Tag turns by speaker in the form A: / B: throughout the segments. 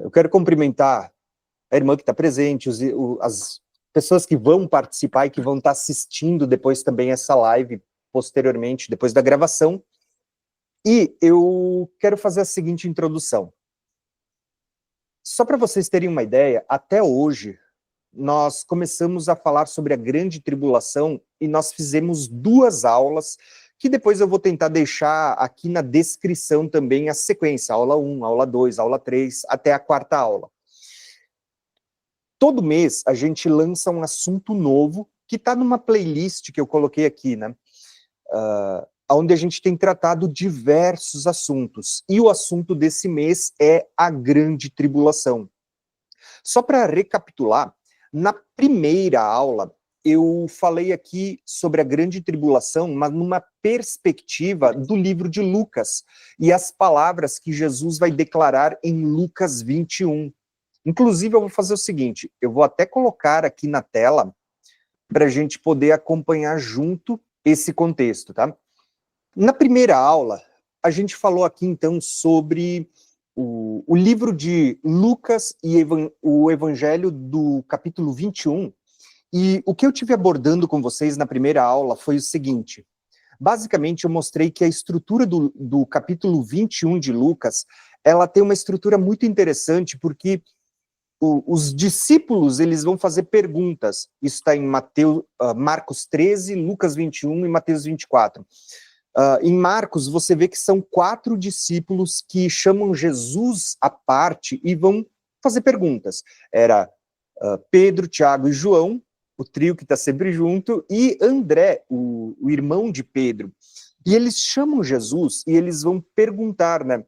A: Eu quero cumprimentar a irmã que está presente, as pessoas que vão participar e que vão estar assistindo depois também essa live, posteriormente, depois da gravação. E eu quero fazer a seguinte introdução. Só para vocês terem uma ideia, até hoje, nós começamos a falar sobre a grande tribulação e nós fizemos 2 aulas, que depois eu vou tentar deixar aqui na descrição também a sequência, aula 1, aula 2, aula 3, até a 4ª aula. Todo mês a gente lança um assunto novo, que está numa playlist que eu coloquei aqui, né? Onde a gente tem tratado diversos assuntos. E o assunto desse mês é a grande tribulação. Só para recapitular, na primeira aula, eu falei aqui sobre a grande tribulação, mas numa perspectiva do livro de Lucas, e as palavras que Jesus vai declarar em Lucas 21. Inclusive, eu vou fazer o seguinte, eu vou até colocar aqui na tela, para a gente poder acompanhar junto esse contexto, tá? Na primeira aula, a gente falou aqui, então, sobre o livro de Lucas e o Evangelho do capítulo 21, e o que eu tive abordando com vocês na primeira aula foi o seguinte. Basicamente, eu mostrei que a estrutura do capítulo 21 de Lucas, ela tem uma estrutura muito interessante, porque os discípulos, eles vão fazer perguntas. Isso está em Marcos 13, Lucas 21 e Mateus 24. Em Marcos, você vê que são 4 discípulos que chamam Jesus à parte e vão fazer perguntas. Era Pedro, Tiago e João, o trio que está sempre junto, e André, o irmão de Pedro. E eles chamam Jesus e eles vão perguntar, né?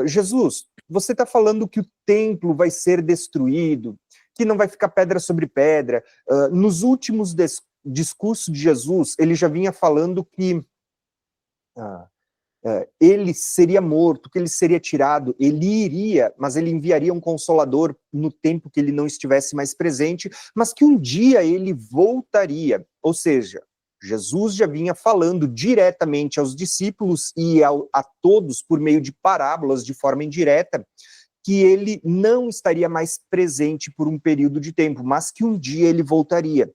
A: Jesus, você está falando que o templo vai ser destruído, que não vai ficar pedra sobre pedra. Nos últimos discursos de Jesus, ele já vinha falando que ele seria morto, que ele seria tirado, ele iria, mas ele enviaria um consolador no tempo que ele não estivesse mais presente, mas que um dia ele voltaria. Ou seja, Jesus já vinha falando diretamente aos discípulos e a todos por meio de parábolas, de forma indireta, que ele não estaria mais presente por um período de tempo, mas que um dia ele voltaria.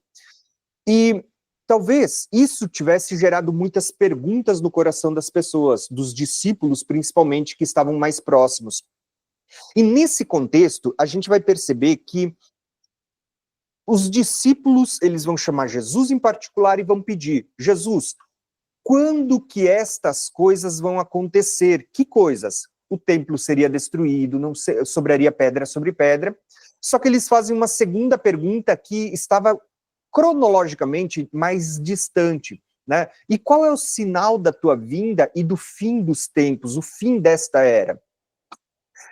A: E talvez isso tivesse gerado muitas perguntas no coração das pessoas, dos discípulos principalmente, que estavam mais próximos. E nesse contexto, a gente vai perceber que os discípulos, eles vão chamar Jesus em particular e vão pedir, Jesus, quando que estas coisas vão acontecer? Que coisas? O templo seria destruído, não sobraria pedra sobre pedra. Só que eles fazem uma segunda pergunta que estava cronologicamente mais distante, né? E qual é o sinal da tua vinda e do fim dos tempos, o fim desta era?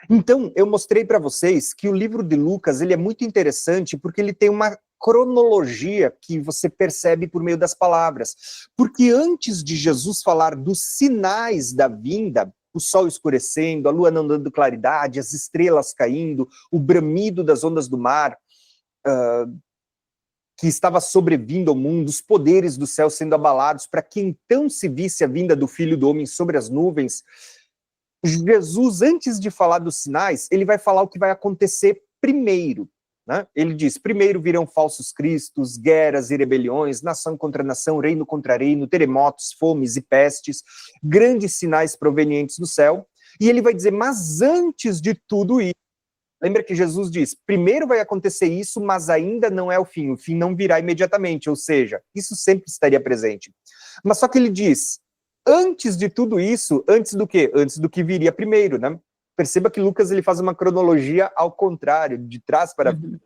A: Então, eu mostrei para vocês que o livro de Lucas, ele é muito interessante porque ele tem uma cronologia que você percebe por meio das palavras. Porque antes de Jesus falar dos sinais da vinda, o sol escurecendo, a lua não dando claridade, as estrelas caindo, o bramido das ondas do mar, que estava sobrevindo ao mundo, os poderes do céu sendo abalados, para que então se visse a vinda do Filho do Homem sobre as nuvens, Jesus, antes de falar dos sinais, ele vai falar o que vai acontecer primeiro. Né? Ele diz, primeiro virão falsos cristos, guerras e rebeliões, nação contra nação, reino contra reino, terremotos, fomes e pestes, grandes sinais provenientes do céu. E ele vai dizer, mas antes de tudo isso, lembra que Jesus diz, primeiro vai acontecer isso, mas ainda não é o fim não virá imediatamente, ou seja, isso sempre estaria presente. Mas só que ele diz, antes de tudo isso, antes do quê? Antes do que viria primeiro, né? Perceba que Lucas ele faz uma cronologia ao contrário, de trás para frente.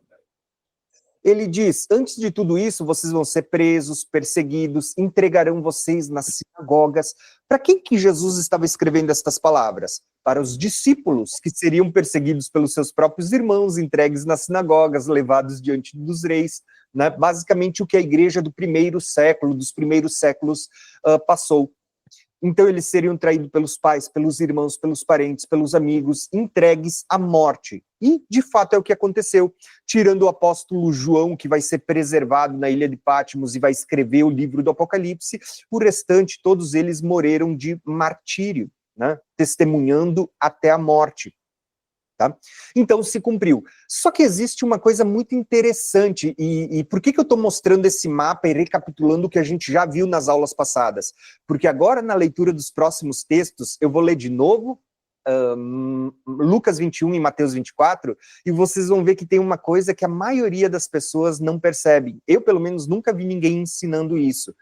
A: Ele diz, antes de tudo isso, vocês vão ser presos, perseguidos, entregarão vocês nas sinagogas. Para quem que Jesus estava escrevendo estas palavras? Para os discípulos, que seriam perseguidos pelos seus próprios irmãos, entregues nas sinagogas, levados diante dos reis. Né? Basicamente o que a igreja do primeiro século, dos primeiros séculos, passou. Então eles seriam traídos pelos pais, pelos irmãos, pelos parentes, pelos amigos, entregues à morte. E, de fato, é o que aconteceu. Tirando o apóstolo João, que vai ser preservado na ilha de Patmos e vai escrever o livro do Apocalipse, o restante, todos eles morreram de martírio, né? Testemunhando até a morte. Tá? Então se cumpriu. Só que existe uma coisa muito interessante, e por que eu estou mostrando esse mapa e recapitulando o que a gente já viu nas aulas passadas? Porque agora, na leitura dos próximos textos, eu vou ler de novo Lucas 21 e Mateus 24, e vocês vão ver que tem uma coisa que a maioria das pessoas não percebe. Eu, pelo menos, nunca vi ninguém ensinando isso.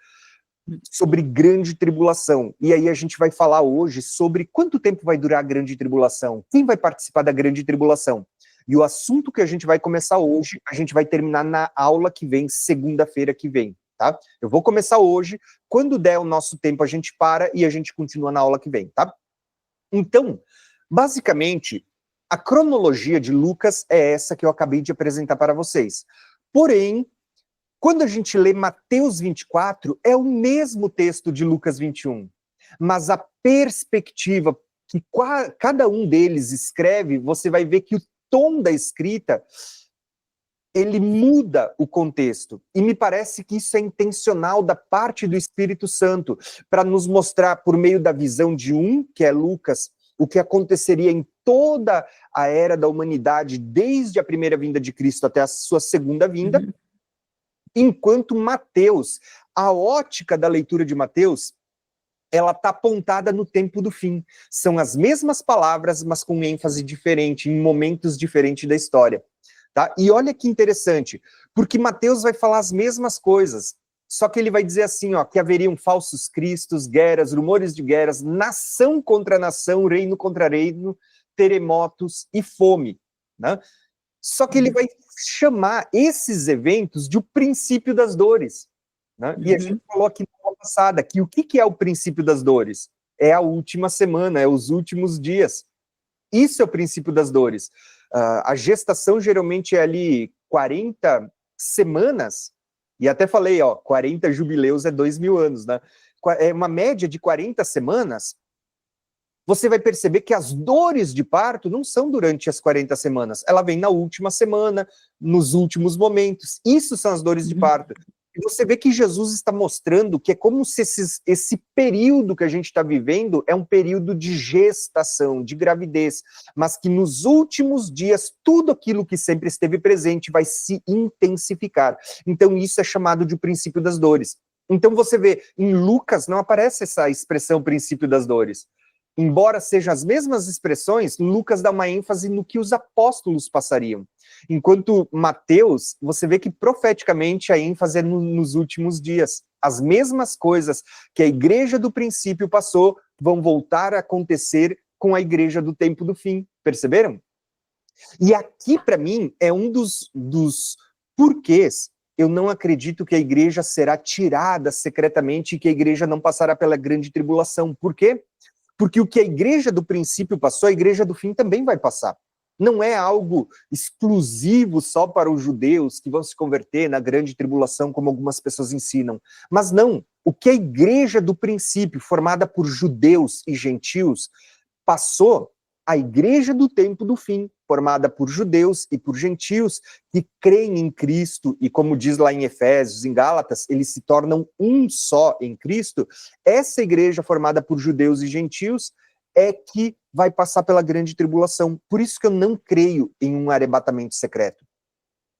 A: Sobre grande tribulação. E aí a gente vai falar hoje sobre quanto tempo vai durar a grande tribulação, quem vai participar da grande tribulação. E o assunto que a gente vai começar hoje, a gente vai terminar na aula que vem, segunda-feira que vem, tá? Eu vou começar hoje, quando der o nosso tempo a gente para e a gente continua na aula que vem, tá? Então, basicamente, a cronologia de Lucas é essa que eu acabei de apresentar para vocês. Porém, quando a gente lê Mateus 24, é o mesmo texto de Lucas 21, mas a perspectiva que cada um deles escreve, você vai ver que o tom da escrita, ele muda o contexto, e me parece que isso é intencional da parte do Espírito Santo, para nos mostrar, por meio da visão de um, que é Lucas, o que aconteceria em toda a era da humanidade, desde a primeira vinda de Cristo até a sua segunda vinda, enquanto Mateus, a ótica da leitura de Mateus, ela está apontada no tempo do fim. São as mesmas palavras, mas com ênfase diferente, em momentos diferentes da história. Tá? E olha que interessante, porque Mateus vai falar as mesmas coisas, só que ele vai dizer assim, ó, que haveriam falsos cristos, guerras, rumores de guerras, nação contra nação, reino contra reino, terremotos e fome, né? Só que ele vai chamar esses eventos de o princípio das dores, né? E a gente falou aqui na aula passada que o que é o princípio das dores? É a última semana, é os últimos dias. Isso é o princípio das dores. A gestação geralmente é ali 40 semanas, e até falei, ó, 40 jubileus é 2.000 anos, né? É uma média de 40 semanas. Você vai perceber que as dores de parto não são durante as 40 semanas, ela vem na última semana, nos últimos momentos, isso são as dores de parto. E você vê que Jesus está mostrando que é como se esse período que a gente está vivendo é um período de gestação, de gravidez, mas que nos últimos dias, tudo aquilo que sempre esteve presente vai se intensificar. Então isso é chamado de princípio das dores. Então você vê, em Lucas não aparece essa expressão princípio das dores. Embora sejam as mesmas expressões, Lucas dá uma ênfase no que os apóstolos passariam. Enquanto Mateus, você vê que profeticamente a ênfase é nos últimos dias. As mesmas coisas que a igreja do princípio passou vão voltar a acontecer com a igreja do tempo do fim. Perceberam? E aqui, para mim, é um dos porquês eu não acredito que a igreja será tirada secretamente e que a igreja não passará pela grande tribulação. Por quê? Porque o que a igreja do princípio passou, a igreja do fim também vai passar. Não é algo exclusivo só para os judeus que vão se converter na grande tribulação, como algumas pessoas ensinam. Mas não, o que a igreja do princípio, formada por judeus e gentios, passou, a igreja do tempo do fim, formada por judeus e por gentios que creem em Cristo, e como diz lá em Efésios, em Gálatas, eles se tornam um só em Cristo. Essa igreja formada por judeus e gentios é que vai passar pela grande tribulação. Por isso que eu não creio em um arrebatamento secreto.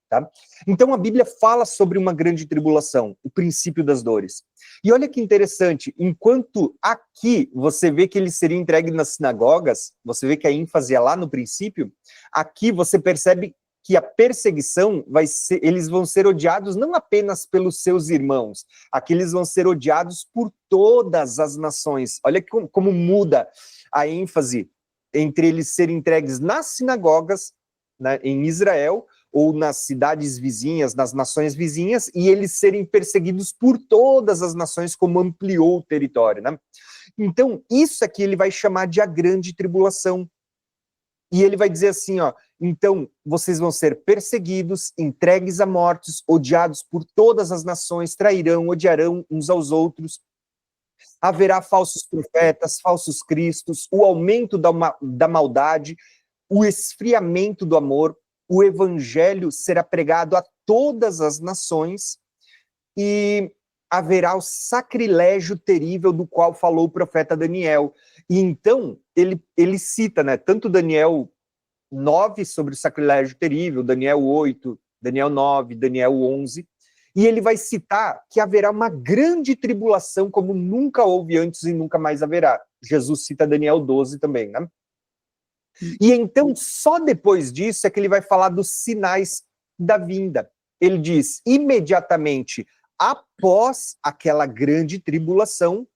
A: Tá? Então a Bíblia fala sobre uma grande tribulação, o princípio das dores. E olha que interessante, enquanto aqui você vê que ele seria entregue nas sinagogas, você vê que a ênfase é lá no princípio, aqui você percebe que a perseguição vai ser, eles vão ser odiados não apenas pelos seus irmãos, aqui eles vão ser odiados por todas as nações. Olha como muda a ênfase entre eles serem entregues nas sinagogas, né, em Israel, ou nas cidades vizinhas, nas nações vizinhas, e eles serem perseguidos por todas as nações, como ampliou o território, né? Então, isso aqui ele vai chamar de a grande tribulação. E ele vai dizer assim, ó, então, vocês vão ser perseguidos, entregues a mortes, odiados por todas as nações, trairão, odiarão uns aos outros, haverá falsos profetas, falsos cristos, o aumento da maldade, o esfriamento do amor, o evangelho será pregado a todas as nações e haverá o sacrilégio terrível do qual falou o profeta Daniel. E então, ele cita, né, tanto Daniel 9 sobre o sacrilégio terrível, Daniel 8, Daniel 9, Daniel 11, e ele vai citar que haverá uma grande tribulação como nunca houve antes e nunca mais haverá. Jesus cita Daniel 12 também, né? E então, só depois disso é que ele vai falar dos sinais da vinda. Ele diz, imediatamente após aquela grande tribulação,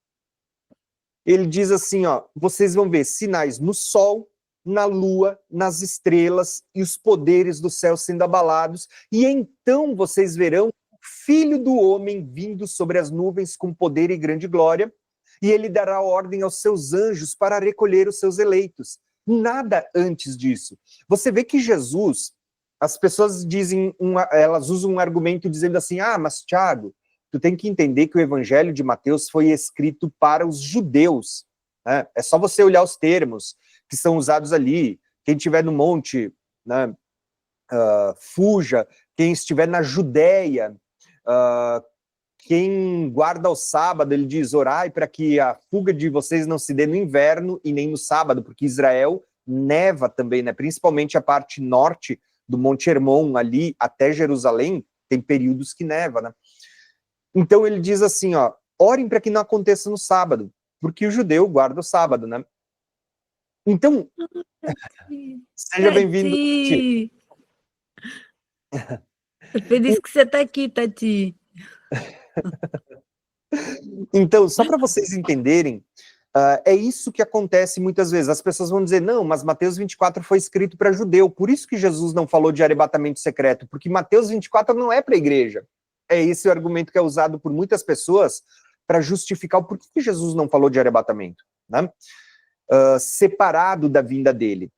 A: ele diz assim, ó, vocês vão ver sinais no sol, na lua, nas estrelas e os poderes do céu sendo abalados, e então vocês verão o Filho do Homem vindo sobre as nuvens com poder e grande glória, e ele dará ordem aos seus anjos para recolher os seus eleitos. Nada antes disso. Você vê que Jesus, as pessoas dizem, elas usam um argumento dizendo assim, mas Tiago, tu tem que entender que o Evangelho de Mateus foi escrito para os judeus, né? É só você olhar os termos que são usados ali. Quem estiver no monte, né, fuja. Quem estiver na Judéia, quem guarda o sábado, ele diz, orai para que a fuga de vocês não se dê no inverno e nem no sábado, porque Israel neva também, né? Principalmente a parte norte do Monte Hermon, ali até Jerusalém, tem períodos que neva, né? Então ele diz assim, ó, orem para que não aconteça no sábado, porque o judeu guarda o sábado, né? Então, seja bem-vindo, Tati.
B: É feliz que você está aqui, Tati.
A: Então, só para vocês entenderem, é isso que acontece muitas vezes. As pessoas vão dizer, não, mas Mateus 24 foi escrito para judeu, por isso que Jesus não falou de arrebatamento secreto, porque Mateus 24 não é para a igreja. É esse o argumento que é usado por muitas pessoas para justificar o porquê que Jesus não falou de arrebatamento, né? Separado da vinda dele.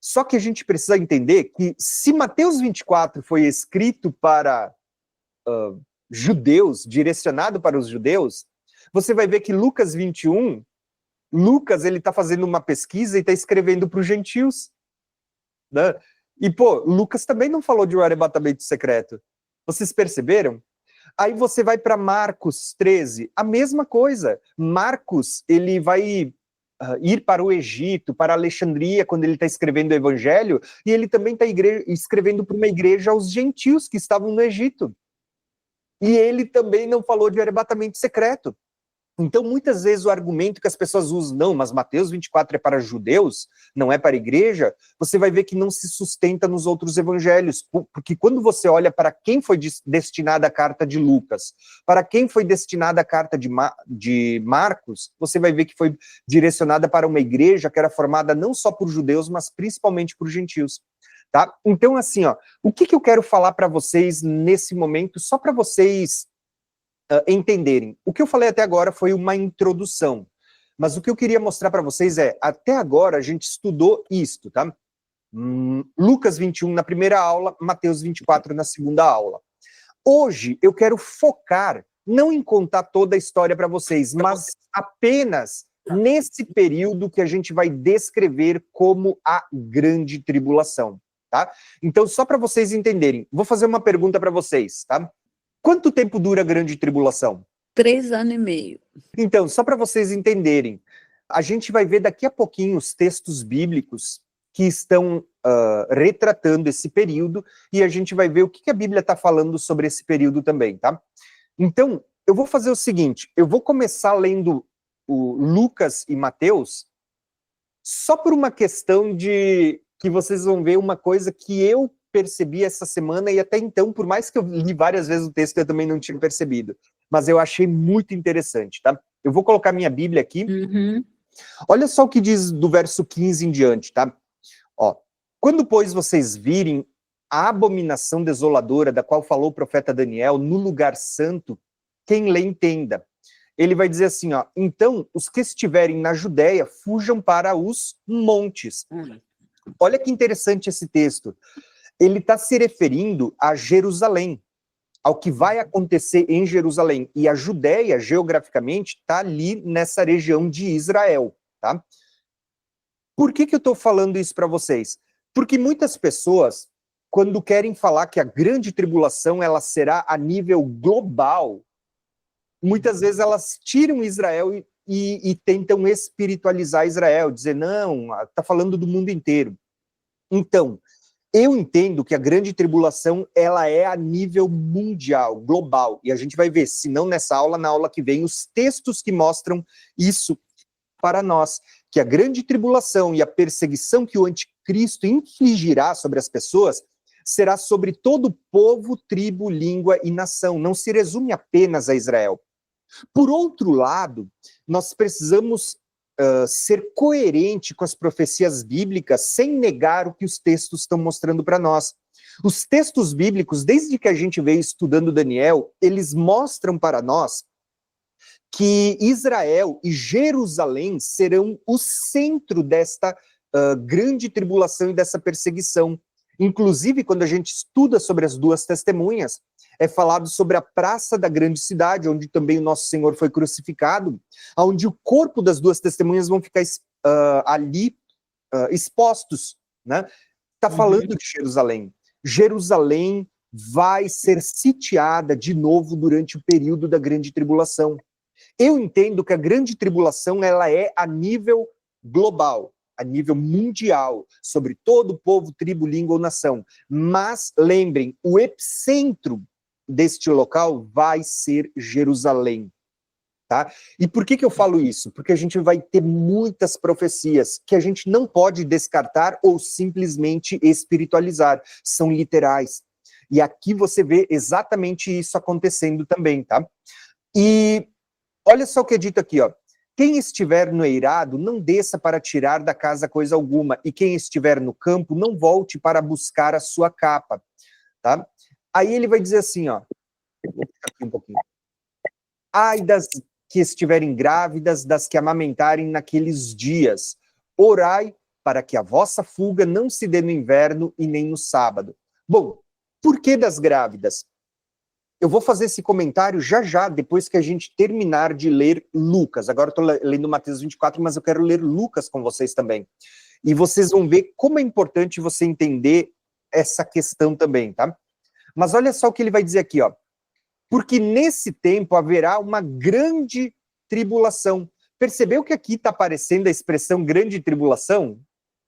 A: Só que a gente precisa entender que se Mateus 24 foi escrito para judeus, direcionado para os judeus, você vai ver que Lucas 21, Lucas ele está fazendo uma pesquisa e está escrevendo para os gentios, né? E, Lucas também não falou de um arrebatamento secreto. Vocês perceberam? Aí você vai para Marcos 13, a mesma coisa. Marcos, ele vai ir para o Egito, para Alexandria, quando ele está escrevendo o Evangelho, e ele também está escrevendo para uma igreja aos gentios que estavam no Egito. E ele também não falou de arrebatamento secreto. Então, muitas vezes, o argumento que as pessoas usam, não, mas Mateus 24 é para judeus, não é para a igreja, você vai ver que não se sustenta nos outros evangelhos, porque quando você olha para quem foi destinada a carta de Lucas, para quem foi destinada a carta de Marcos, você vai ver que foi direcionada para uma igreja que era formada não só por judeus, mas principalmente por gentios. Tá? Então, assim, ó, o que eu quero falar para vocês nesse momento, só para vocês entenderem. O que eu falei até agora foi uma introdução, mas o que eu queria mostrar para vocês é, até agora a gente estudou isto, tá? Lucas 21 na primeira aula, Mateus 24 na segunda aula. Hoje eu quero focar, não em contar toda a história para vocês, mas apenas nesse período que a gente vai descrever como a grande tribulação, tá? Então, só para vocês entenderem, vou fazer uma pergunta para vocês, tá? Quanto tempo dura a grande tribulação?
B: 3 anos e meio.
A: Então, só para vocês entenderem, a gente vai ver daqui a pouquinho os textos bíblicos que estão retratando esse período, e a gente vai ver o que a Bíblia está falando sobre esse período também, tá? Então, eu vou fazer o seguinte, eu vou começar lendo o Lucas e Mateus, só por uma questão de que vocês vão ver uma coisa que eu percebi essa semana, e até então, por mais que eu li várias vezes o texto, eu também não tinha percebido. Mas eu achei muito interessante, tá? Eu vou colocar minha Bíblia aqui. Olha só o que diz do verso 15 em diante, tá? Ó, quando, pois, vocês virem a abominação desoladora da qual falou o profeta Daniel no lugar santo, quem lê entenda. Ele vai dizer assim, ó, então, os que estiverem na Judéia, fujam para os montes. Olha que interessante esse texto. Ele está se referindo a Jerusalém, ao que vai acontecer em Jerusalém. E a Judéia, geograficamente, está ali nessa região de Israel, tá? Por que eu estou falando isso para vocês? Porque muitas pessoas, quando querem falar que a grande tribulação ela será a nível global, muitas vezes elas tiram Israel e tentam espiritualizar Israel, dizer, não, está falando do mundo inteiro. Então, eu entendo que a grande tribulação, ela é a nível mundial, global, e a gente vai ver, se não nessa aula, na aula que vem, os textos que mostram isso para nós, que a grande tribulação e a perseguição que o anticristo infligirá sobre as pessoas será sobre todo o povo, tribo, língua e nação, não se resume apenas a Israel. Por outro lado, nós precisamos ser coerente com as profecias bíblicas sem negar o que os textos estão mostrando para nós. Os textos bíblicos, desde que a gente veio estudando Daniel, eles mostram para nós que Israel e Jerusalém serão o centro desta grande tribulação e dessa perseguição. Inclusive, quando a gente estuda sobre as duas testemunhas, é falado sobre a praça da grande cidade, onde também o nosso Senhor foi crucificado, onde o corpo das duas testemunhas vão ficar ali expostos, né? Está falando de Jerusalém. Jerusalém vai ser sitiada de novo durante o período da grande tribulação. Eu entendo que a grande tribulação, ela é a nível global, a nível mundial, sobre todo o povo, tribo, língua ou nação. Mas, lembrem, o epicentro deste local vai ser Jerusalém, tá? E por que eu falo isso? Porque a gente vai ter muitas profecias que a gente não pode descartar ou simplesmente espiritualizar, são literais. E aqui você vê exatamente isso acontecendo também, tá? E olha só o que é dito aqui, ó. Quem estiver no eirado, não desça para tirar da casa coisa alguma, e quem estiver no campo, não volte para buscar a sua capa, tá? Aí ele vai dizer assim, ó, vou ficar aqui um pouquinho. Ai das que estiverem grávidas, das que amamentarem naqueles dias. Orai para que a vossa fuga não se dê no inverno e nem no sábado. Bom, por que das grávidas? Eu vou fazer esse comentário já, depois que a gente terminar de ler Lucas. Agora eu estou lendo Mateus 24, mas eu quero ler Lucas com vocês também. E vocês vão ver como é importante você entender essa questão também, tá? Mas olha só o que ele vai dizer aqui, ó. Porque nesse tempo haverá uma grande tribulação. Percebeu que aqui está aparecendo a expressão grande tribulação?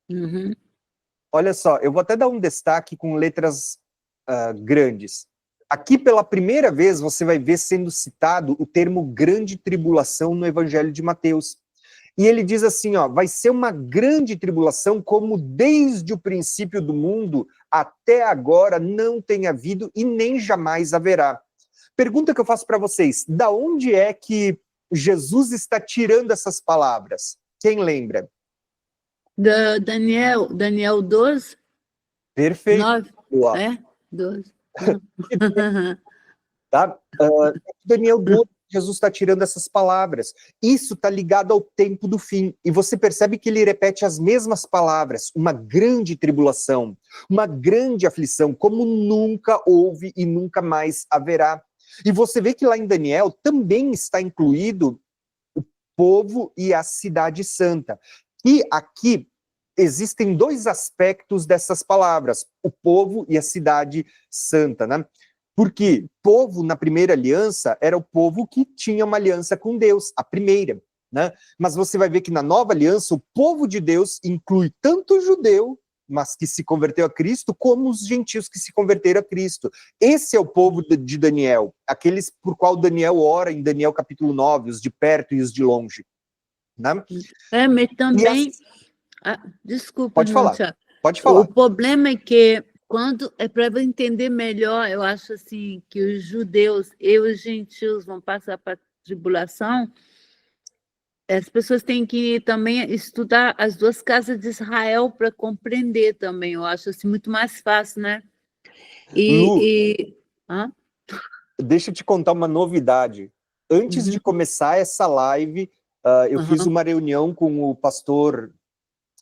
B: Uhum.
A: Olha só, eu vou até dar um destaque com letras grandes. Aqui, pela primeira vez, você vai ver sendo citado o termo grande tribulação no Evangelho de Mateus. E ele diz assim, ó, vai ser uma grande tribulação como desde o princípio do mundo até agora não tem havido e nem jamais haverá. Pergunta que eu faço para vocês, da onde é que Jesus está tirando essas palavras? Quem lembra?
B: Daniel 12?
A: Perfeito.
B: 9?
A: Boa.
B: É? 12.
A: Tá? Daniel 12, Jesus está tirando essas palavras. Isso está ligado ao tempo do fim. E você percebe que ele repete as mesmas palavras. Uma grande tribulação, uma grande aflição, como nunca houve e nunca mais haverá. E você vê que lá em Daniel também está incluído o povo e a cidade santa. E aqui existem dois aspectos dessas palavras, o povo e a cidade santa, né? Porque povo, na primeira aliança, era o povo que tinha uma aliança com Deus, a primeira, né? Mas você vai ver que na nova aliança, o povo de Deus inclui tanto o judeu, mas que se converteu a Cristo, como os gentios que se converteram a Cristo. Esse é o povo de Daniel, aqueles por qual Daniel ora em Daniel capítulo 9, os de perto e os de longe. Né?
B: Mas também... desculpa,
A: pode falar,
B: Thiago.
A: pode falar.
B: O problema é que, quando é para entender melhor, eu acho assim, que os judeus e os gentios vão passar para a tribulação, as pessoas têm que também estudar as duas casas de Israel para compreender também. Eu acho assim muito mais fácil, né?
A: Lu, deixa eu te contar uma novidade. Antes de começar essa live, eu fiz uma reunião com o pastor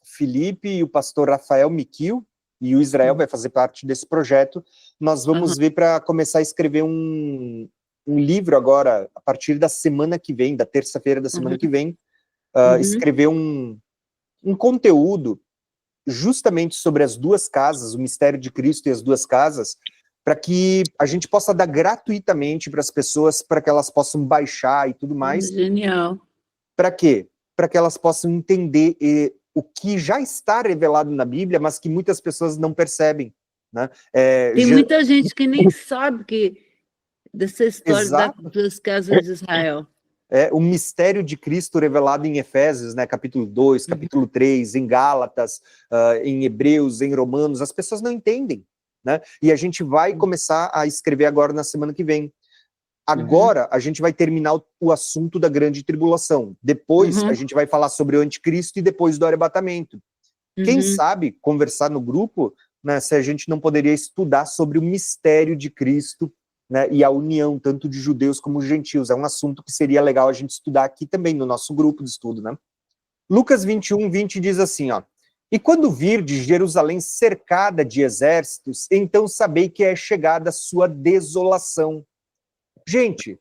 A: Felipe e o pastor Rafael Miquil, e o Israel vai fazer parte desse projeto. Nós vamos ver para começar a escrever um livro agora, a partir da semana que vem, da terça-feira da semana que vem, escrever um conteúdo justamente sobre as duas casas, o mistério de Cristo e as duas casas, para que a gente possa dar gratuitamente para as pessoas, para que elas possam baixar e tudo mais.
B: Genial.
A: Para quê? Para que elas possam entender o que já está revelado na Bíblia, mas que muitas pessoas não percebem, né?
B: Tem muita gente que nem sabe dessa história
A: Exato.
B: das casas de Israel.
A: O mistério de Cristo revelado em Efésios, né, capítulo 2, capítulo 3, em Gálatas, em Hebreus, em Romanos, as pessoas não entendem, né? E a gente vai começar a escrever agora na semana que vem. Agora, a gente vai terminar o assunto da grande tribulação. Depois, a gente vai falar sobre o anticristo e depois do arrebatamento. Quem sabe, conversar no grupo, né, se a gente não poderia estudar sobre o mistério de Cristo, né, e a união tanto de judeus como gentios. É um assunto que seria legal a gente estudar aqui também no nosso grupo de estudo, né? Lucas 21:20 diz assim, ó: e quando virdes Jerusalém cercada de exércitos, então sabei que é chegada a sua desolação. Gente,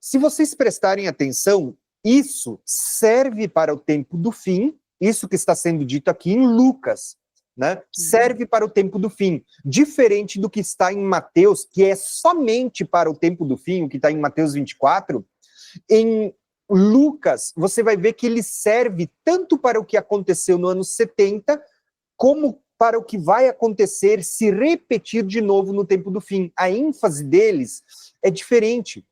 A: se vocês prestarem atenção, isso serve para o tempo do fim, isso que está sendo dito aqui em Lucas, né? Serve para o tempo do fim, diferente do que está em Mateus, que é somente para o tempo do fim, o que está em Mateus 24, em Lucas, você vai ver que ele serve tanto para o que aconteceu no ano 70, como para o que vai acontecer, se repetir de novo no tempo do fim. A ênfase deles é diferente.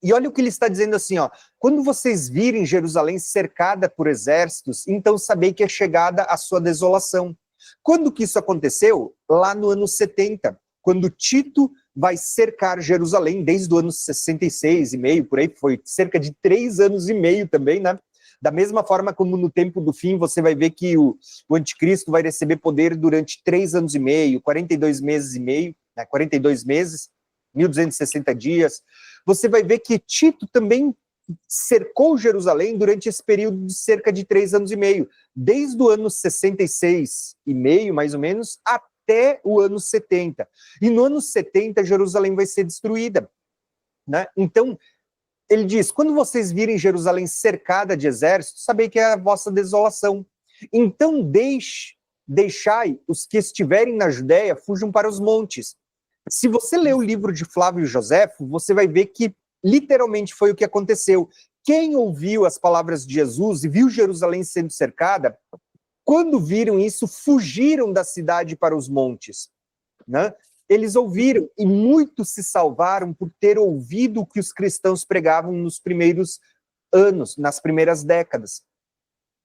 A: E olha o que ele está dizendo assim, ó: quando vocês virem Jerusalém cercada por exércitos, então sabei que é chegada a sua desolação. Quando que isso aconteceu? Lá no ano 70, quando Tito vai cercar Jerusalém, desde o ano 66 e meio, por aí, foi cerca de 3 anos e meio também, né? Da mesma forma como no tempo do fim, você vai ver que o anticristo vai receber poder durante 3 anos e meio, 42 meses e meio, né? 42 meses, 1260 dias. Você vai ver que Tito também cercou Jerusalém durante esse período de cerca de 3 anos e meio, desde o ano 66 e meio, mais ou menos, até o ano 70. E no ano 70, Jerusalém vai ser destruída, né? Então, ele diz: quando vocês virem Jerusalém cercada de exércitos, sabei que é a vossa desolação. Então deixai os que estiverem na Judéia fujam para os montes. Se você ler o livro de Flávio Joséfo, você vai ver que literalmente foi o que aconteceu. Quem ouviu as palavras de Jesus e viu Jerusalém sendo cercada, quando viram isso, fugiram da cidade para os montes, né? Eles ouviram, e muitos se salvaram por ter ouvido o que os cristãos pregavam nos primeiros anos, nas primeiras décadas,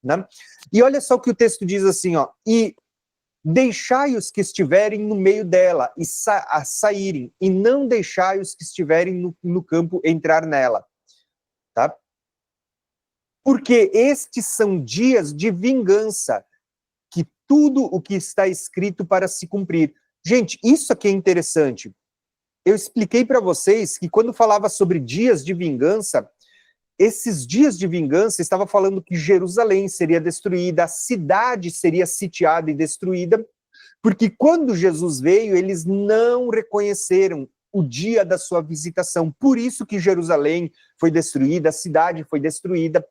A: né? E olha só o que o texto diz assim, ó: e deixai os que estiverem no meio dela e saírem, e não deixai os que estiverem no campo entrar nela, tá? Porque estes são dias de vingança, que tudo o que está escrito para se cumprir. Gente, isso aqui é interessante. Eu expliquei para vocês que quando falava sobre dias de vingança, esses dias de vingança estava falando que Jerusalém seria destruída, a cidade seria sitiada e destruída, porque quando Jesus veio, eles não reconheceram o dia da sua visitação. Por isso que Jerusalém foi destruída, a cidade foi destruída,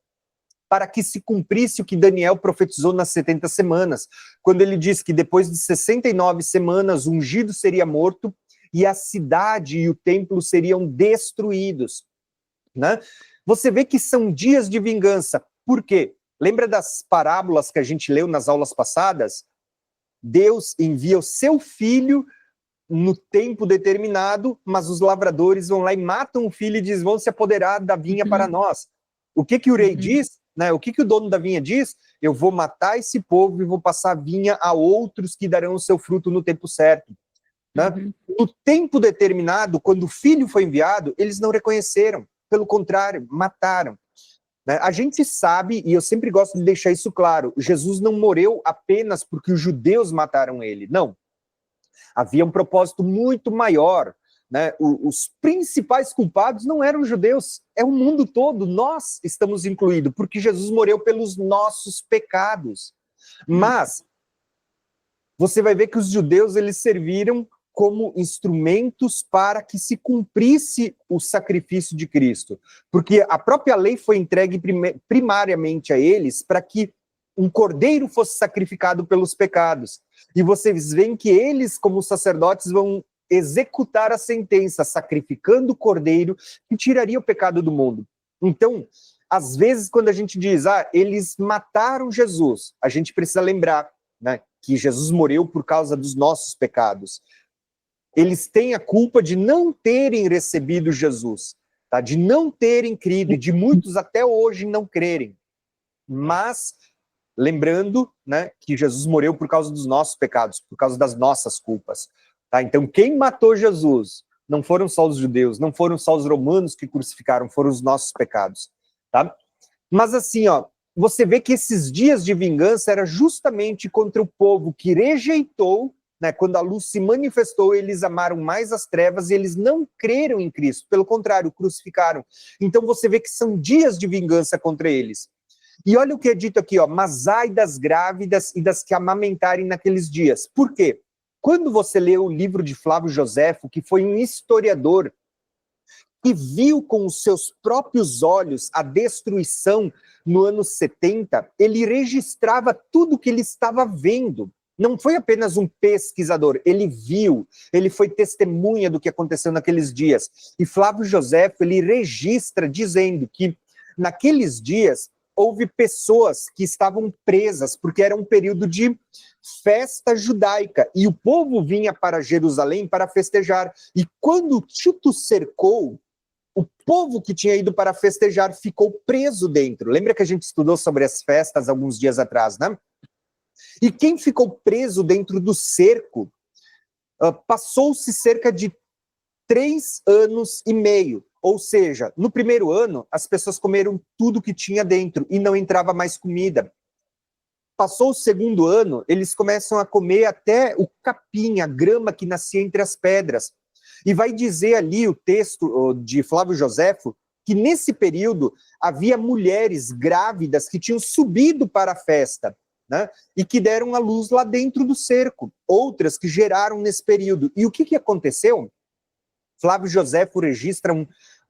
A: para que se cumprisse o que Daniel profetizou nas 70 semanas, quando ele diz que depois de 69 semanas, o ungido seria morto e a cidade e o templo seriam destruídos, né? Você vê que são dias de vingança. Por quê? Lembra das parábolas que a gente leu nas aulas passadas? Deus envia o seu filho no tempo determinado, mas os lavradores vão lá e matam o filho e dizem: vão se apoderar da vinha para nós. O que o rei diz? Né? O que o dono da vinha diz? Eu vou matar esse povo e vou passar a vinha a outros que darão o seu fruto no tempo certo. Né? No tempo determinado, quando o filho foi enviado, eles não reconheceram. Pelo contrário, mataram. Né? A gente sabe, e eu sempre gosto de deixar isso claro, Jesus não morreu apenas porque os judeus mataram ele. Não. Havia um propósito muito maior. Né? Os principais culpados não eram os judeus, é o mundo todo, nós estamos incluídos, porque Jesus morreu pelos nossos pecados. Mas você vai ver que os judeus, eles serviram como instrumentos para que se cumprisse o sacrifício de Cristo, porque a própria lei foi entregue primariamente a eles para que um cordeiro fosse sacrificado pelos pecados. E vocês veem que eles, como sacerdotes, vão executar a sentença, sacrificando o cordeiro que tiraria o pecado do mundo. Então, às vezes, quando a gente diz, eles mataram Jesus, a gente precisa lembrar, né, que Jesus morreu por causa dos nossos pecados. Eles têm a culpa de não terem recebido Jesus, tá? De não terem crido, e de muitos até hoje não crerem. Mas, lembrando, né, que Jesus morreu por causa dos nossos pecados, por causa das nossas culpas. Tá? Então, quem matou Jesus não foram só os judeus, não foram só os romanos que crucificaram, foram os nossos pecados. Tá? Mas assim, você vê que esses dias de vingança era justamente contra o povo que rejeitou, né, quando a luz se manifestou, eles amaram mais as trevas e eles não creram em Cristo, pelo contrário, crucificaram. Então você vê que são dias de vingança contra eles. E olha o que é dito aqui, mas ai das grávidas e das que amamentarem naqueles dias. Por quê? Quando você lê o livro de Flávio Josefo, que foi um historiador que viu com os seus próprios olhos a destruição no ano 70, ele registrava tudo que ele estava vendo. Não foi apenas um pesquisador, ele viu, ele foi testemunha do que aconteceu naqueles dias. E Flávio Josefo, ele registra dizendo que naqueles dias houve pessoas que estavam presas, porque era um período de festa judaica, e o povo vinha para Jerusalém para festejar. E quando Tito cercou, o povo que tinha ido para festejar ficou preso dentro. Lembra que a gente estudou sobre as festas alguns dias atrás, né? E quem ficou preso dentro do cerco, passou-se cerca de 3 anos e meio. Ou seja, no primeiro ano, as pessoas comeram tudo que tinha dentro e não entrava mais comida. Passou o segundo ano, eles começam a comer até o capim, a grama que nascia entre as pedras. E vai dizer ali o texto de Flávio Josefo que nesse período havia mulheres grávidas que tinham subido para a festa, né, e que deram à luz lá dentro do cerco. Outras que geraram nesse período. E o que aconteceu? Flávio Josefo registra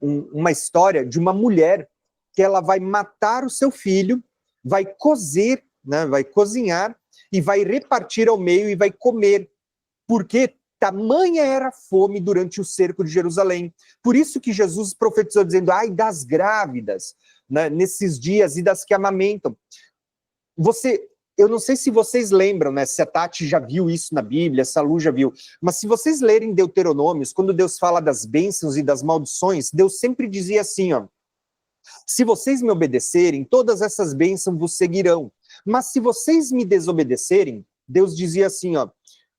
A: uma história de uma mulher que ela vai matar o seu filho, vai cozer, né, vai cozinhar e vai repartir ao meio e vai comer. Porque tamanha era a fome durante o cerco de Jerusalém. Por isso que Jesus profetizou dizendo, ai das grávidas, né, nesses dias e das que amamentam. Eu não sei se vocês lembram, né, se a Tati já viu isso na Bíblia, se a Lu já viu, mas se vocês lerem Deuteronômios, quando Deus fala das bênçãos e das maldições, Deus sempre dizia assim, se vocês me obedecerem, todas essas bênçãos vos seguirão. Mas se vocês me desobedecerem, Deus dizia assim,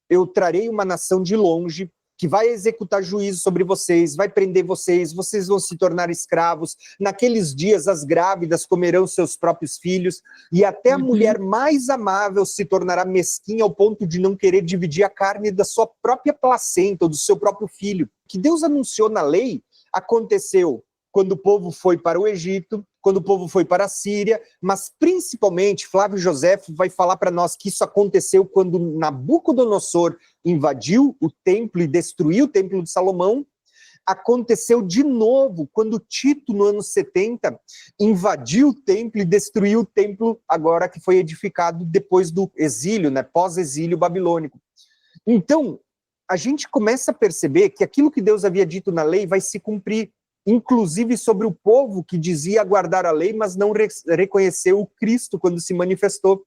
A: eu trarei uma nação de longe, que vai executar juízo sobre vocês, vai prender vocês, vocês vão se tornar escravos. Naqueles dias, as grávidas comerão seus próprios filhos, e até a mulher mais amável se tornará mesquinha ao ponto de não querer dividir a carne da sua própria placenta, ou do seu próprio filho. O que Deus anunciou na lei aconteceu quando o povo foi para o Egito, quando o povo foi para a Síria, mas principalmente Flávio Josefo vai falar para nós que isso aconteceu quando Nabucodonosor invadiu o templo e destruiu o templo de Salomão. Aconteceu de novo quando Tito, no ano 70, invadiu o templo e destruiu o templo agora que foi edificado depois do exílio, né, pós-exílio babilônico. Então, a gente começa a perceber que aquilo que Deus havia dito na lei vai se cumprir, inclusive sobre o povo que dizia guardar a lei, mas não reconheceu o Cristo quando se manifestou,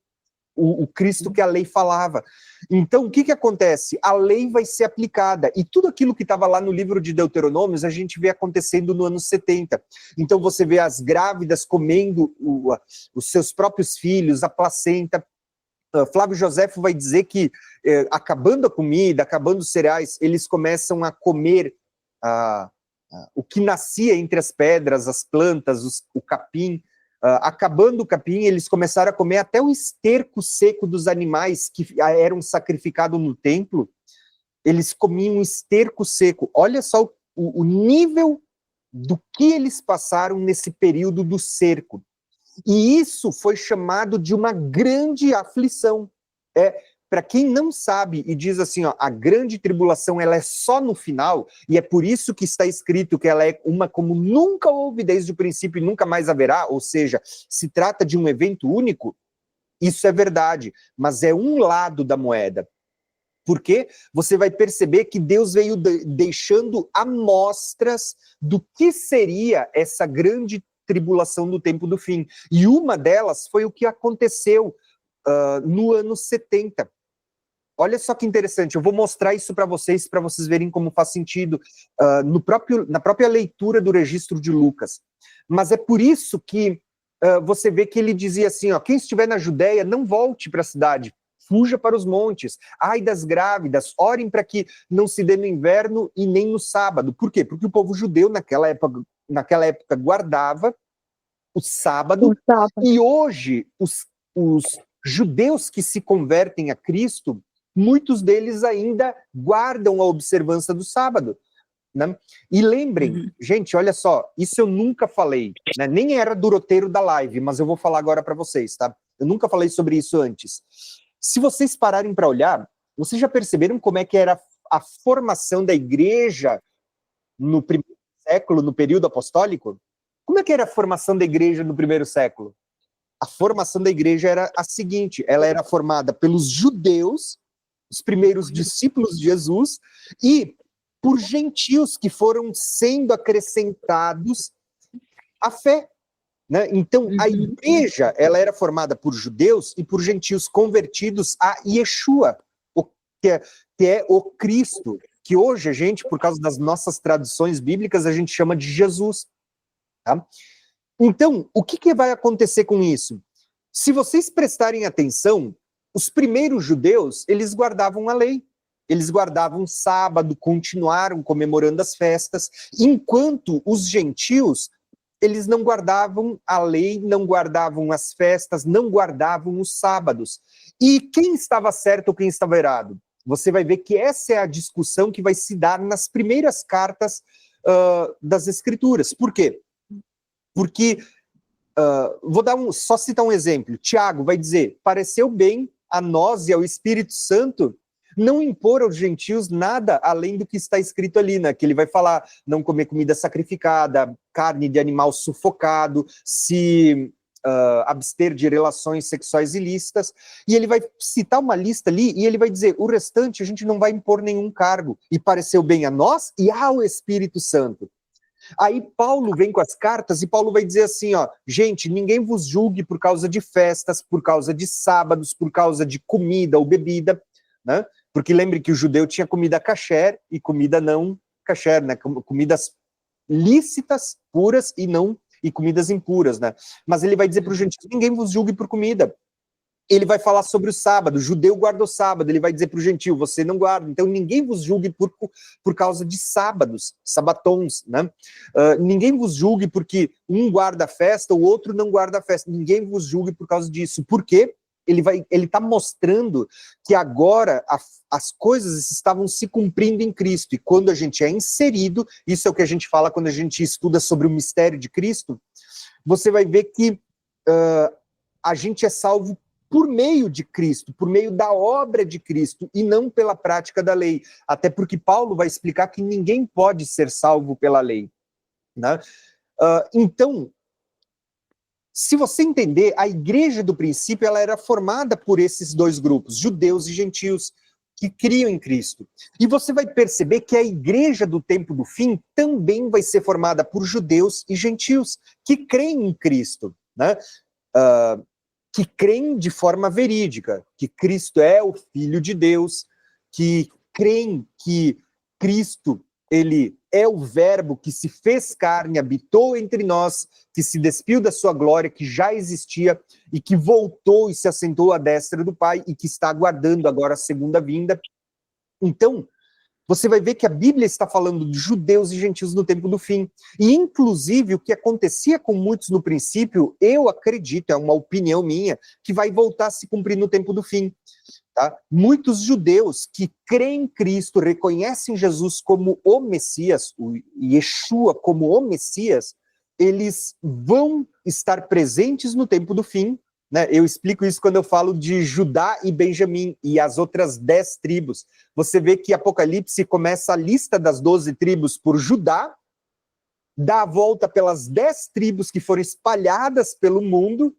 A: o Cristo que a lei falava. Então, o que acontece? A lei vai ser aplicada, e tudo aquilo que estava lá no livro de Deuteronômios, a gente vê acontecendo no ano 70. Então, você vê as grávidas comendo os seus próprios filhos, a placenta. Flávio Josefo vai dizer que, acabando a comida, acabando os cereais, eles começam a comer o que nascia entre as pedras, as plantas, o capim. Acabando o capim, eles começaram a comer até o esterco seco dos animais que eram sacrificados no templo. Eles comiam esterco seco. Olha só o nível do que eles passaram nesse período do cerco. E isso foi chamado de uma grande aflição. Para quem não sabe e diz assim, a grande tribulação ela é só no final, e é por isso que está escrito que ela é uma como nunca houve desde o princípio e nunca mais haverá, ou seja, se trata de um evento único, isso é verdade, mas é um lado da moeda. Porque você vai perceber que Deus veio deixando amostras do que seria essa grande tribulação do tempo do fim. E uma delas foi o que aconteceu no ano 70. Olha só que interessante, eu vou mostrar isso para vocês verem como faz sentido na própria leitura do registro de Lucas. Mas é por isso que você vê que ele dizia assim, ó, quem estiver na Judéia, não volte para a cidade, fuja para os montes. Ai das grávidas, orem para que não se dê no inverno e nem no sábado. Por quê? Porque o povo judeu naquela época guardava o sábado, e hoje os judeus que se convertem a Cristo, muitos deles ainda guardam a observância do sábado, né? E lembrem, gente, olha só, isso eu nunca falei, né? Nem era do roteiro da live, mas eu vou falar agora para vocês, tá? Eu nunca falei sobre isso antes. Se vocês pararem para olhar, vocês já perceberam como é que era a formação da igreja no primeiro século, no período apostólico? Como é que era a formação da igreja no primeiro século? A formação da igreja era a seguinte, ela era formada pelos judeus, os primeiros discípulos de Jesus, e por gentios que foram sendo acrescentados à fé, né? Então, a igreja, ela era formada por judeus e por gentios convertidos a Yeshua, que é o Cristo, que hoje a gente, por causa das nossas traduções bíblicas, a gente chama de Jesus. Tá? Então, o que vai acontecer com isso? Se vocês prestarem atenção, os primeiros judeus, eles guardavam a lei, eles guardavam o sábado, continuaram comemorando as festas, enquanto os gentios, eles não guardavam a lei, não guardavam as festas, não guardavam os sábados. E quem estava certo ou quem estava errado? Você vai ver que essa é a discussão que vai se dar nas primeiras cartas das Escrituras. Por quê? Porque, só citar um exemplo, Tiago vai dizer, pareceu bem a nós e ao Espírito Santo não impor aos gentios nada além do que está escrito ali, né? Que ele vai falar, não comer comida sacrificada, carne de animal sufocado, se abster de relações sexuais ilícitas, e ele vai citar uma lista ali, e ele vai dizer, o restante a gente não vai impor nenhum cargo, e pareceu bem a nós e ao Espírito Santo. Aí Paulo vem com as cartas e Paulo vai dizer assim, ó, gente, ninguém vos julgue por causa de festas, por causa de sábados, por causa de comida ou bebida, né? Porque lembre que o judeu tinha comida kasher e comida não kasher, né? Comidas lícitas, puras e comidas impuras, né? Mas ele vai dizer para os gentios, ninguém vos julgue por comida. Ele vai falar sobre o sábado, o judeu guarda o sábado, ele vai dizer para o gentio, você não guarda, então ninguém vos julgue por causa de sábados, sabatons, né? Ninguém vos julgue porque um guarda a festa, o outro não guarda a festa, ninguém vos julgue por causa disso, porque ele está mostrando que agora as coisas estavam se cumprindo em Cristo, e quando a gente é inserido, isso é o que a gente fala quando a gente estuda sobre o mistério de Cristo, você vai ver que a gente é salvo por meio de Cristo, por meio da obra de Cristo, e não pela prática da lei. Até porque Paulo vai explicar que ninguém pode ser salvo pela lei, né? Então, se você entender, a igreja do princípio ela era formada por esses dois grupos, judeus e gentios, que criam em Cristo. E você vai perceber que a igreja do tempo do fim também vai ser formada por judeus e gentios, que creem em Cristo, né? Que creem de forma verídica, que Cristo é o Filho de Deus, que creem que Cristo, ele é o verbo que se fez carne, habitou entre nós, que se despiu da sua glória, que já existia, e que voltou e se assentou à destra do Pai, e que está aguardando agora a segunda vinda. Então, você vai ver que a Bíblia está falando de judeus e gentios no tempo do fim. E, inclusive, o que acontecia com muitos no princípio, eu acredito, é uma opinião minha, que vai voltar a se cumprir no tempo do fim. Tá? Muitos judeus que creem em Cristo, reconhecem Jesus como o Messias, o Yeshua como o Messias, eles vão estar presentes no tempo do fim, né? Eu explico isso quando eu falo de Judá e Benjamim e as outras 10 tribos. Você vê que Apocalipse começa a lista das 12 tribos por Judá, dá a volta pelas 10 tribos que foram espalhadas pelo mundo,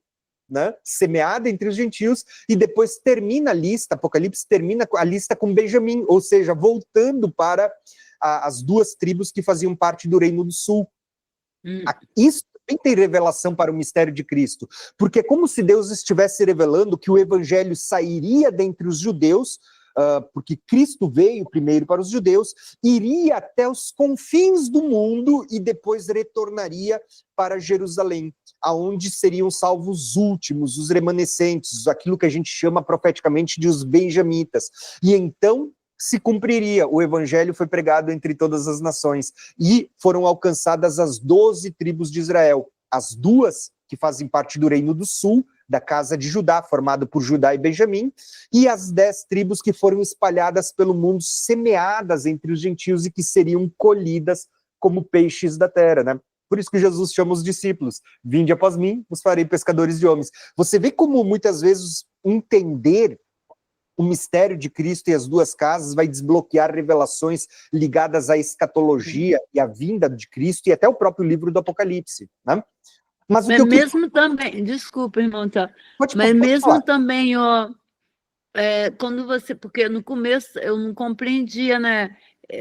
A: né? Semeada entre os gentios, e depois termina a lista, Apocalipse termina a lista com Benjamim, ou seja, voltando para as 2 tribos que faziam parte do Reino do Sul. também tem revelação para o mistério de Cristo, porque é como se Deus estivesse revelando que o evangelho sairia dentre os judeus, porque Cristo veio primeiro para os judeus, iria até os confins do mundo e depois retornaria para Jerusalém, aonde seriam salvos os últimos, os remanescentes, aquilo que a gente chama profeticamente de os benjamitas. E então se cumpriria, o evangelho foi pregado entre todas as nações, e foram alcançadas as 12 tribos de Israel, as 2 que fazem parte do Reino do Sul, da casa de Judá, formado por Judá e Benjamim, e as 10 tribos que foram espalhadas pelo mundo, semeadas entre os gentios e que seriam colhidas como peixes da terra, né? Por isso que Jesus chama os discípulos: vinde após mim, os farei pescadores de homens. Você vê como muitas vezes entender o mistério de Cristo e as 2 casas vai desbloquear revelações ligadas à escatologia e à vinda de Cristo e até o próprio livro do Apocalipse, né? Mas o que eu
B: mesmo também, desculpa, irmão, tá? Mas mesmo falar. Também, ó, quando você, porque no começo eu não compreendia, né?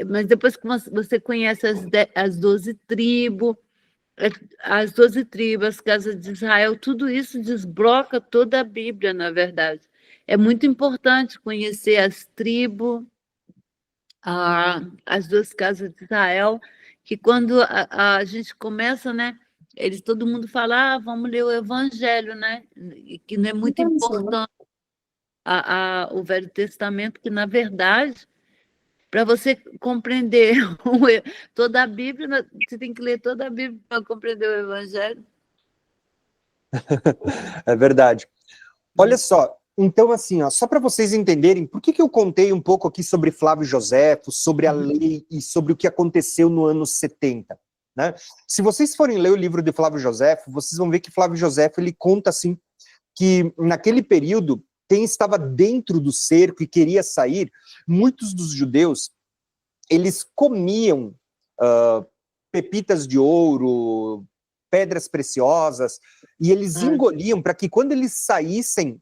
B: Mas depois que você conhece as 12 tribos, as casas de Israel, tudo isso desbloca toda a Bíblia, na verdade. É muito importante conhecer as tribos, as 2 casas de Israel, que quando a gente começa, né? Todo mundo fala, vamos ler o Evangelho, né? Que não é muito importante o Velho Testamento, que, na verdade, para você compreender toda a Bíblia, você tem que ler toda a Bíblia para compreender o Evangelho.
A: É verdade. Olha só, então assim, ó, só para vocês entenderem, por que eu contei um pouco aqui sobre Flávio Josefo, sobre a lei e sobre o que aconteceu no ano 70, né? Se vocês forem ler o livro de Flávio Josefo, vocês vão ver que Flávio Josefo, ele conta assim, que naquele período, quem estava dentro do cerco e queria sair, muitos dos judeus, eles comiam pepitas de ouro, pedras preciosas, e eles engoliam para que quando eles saíssem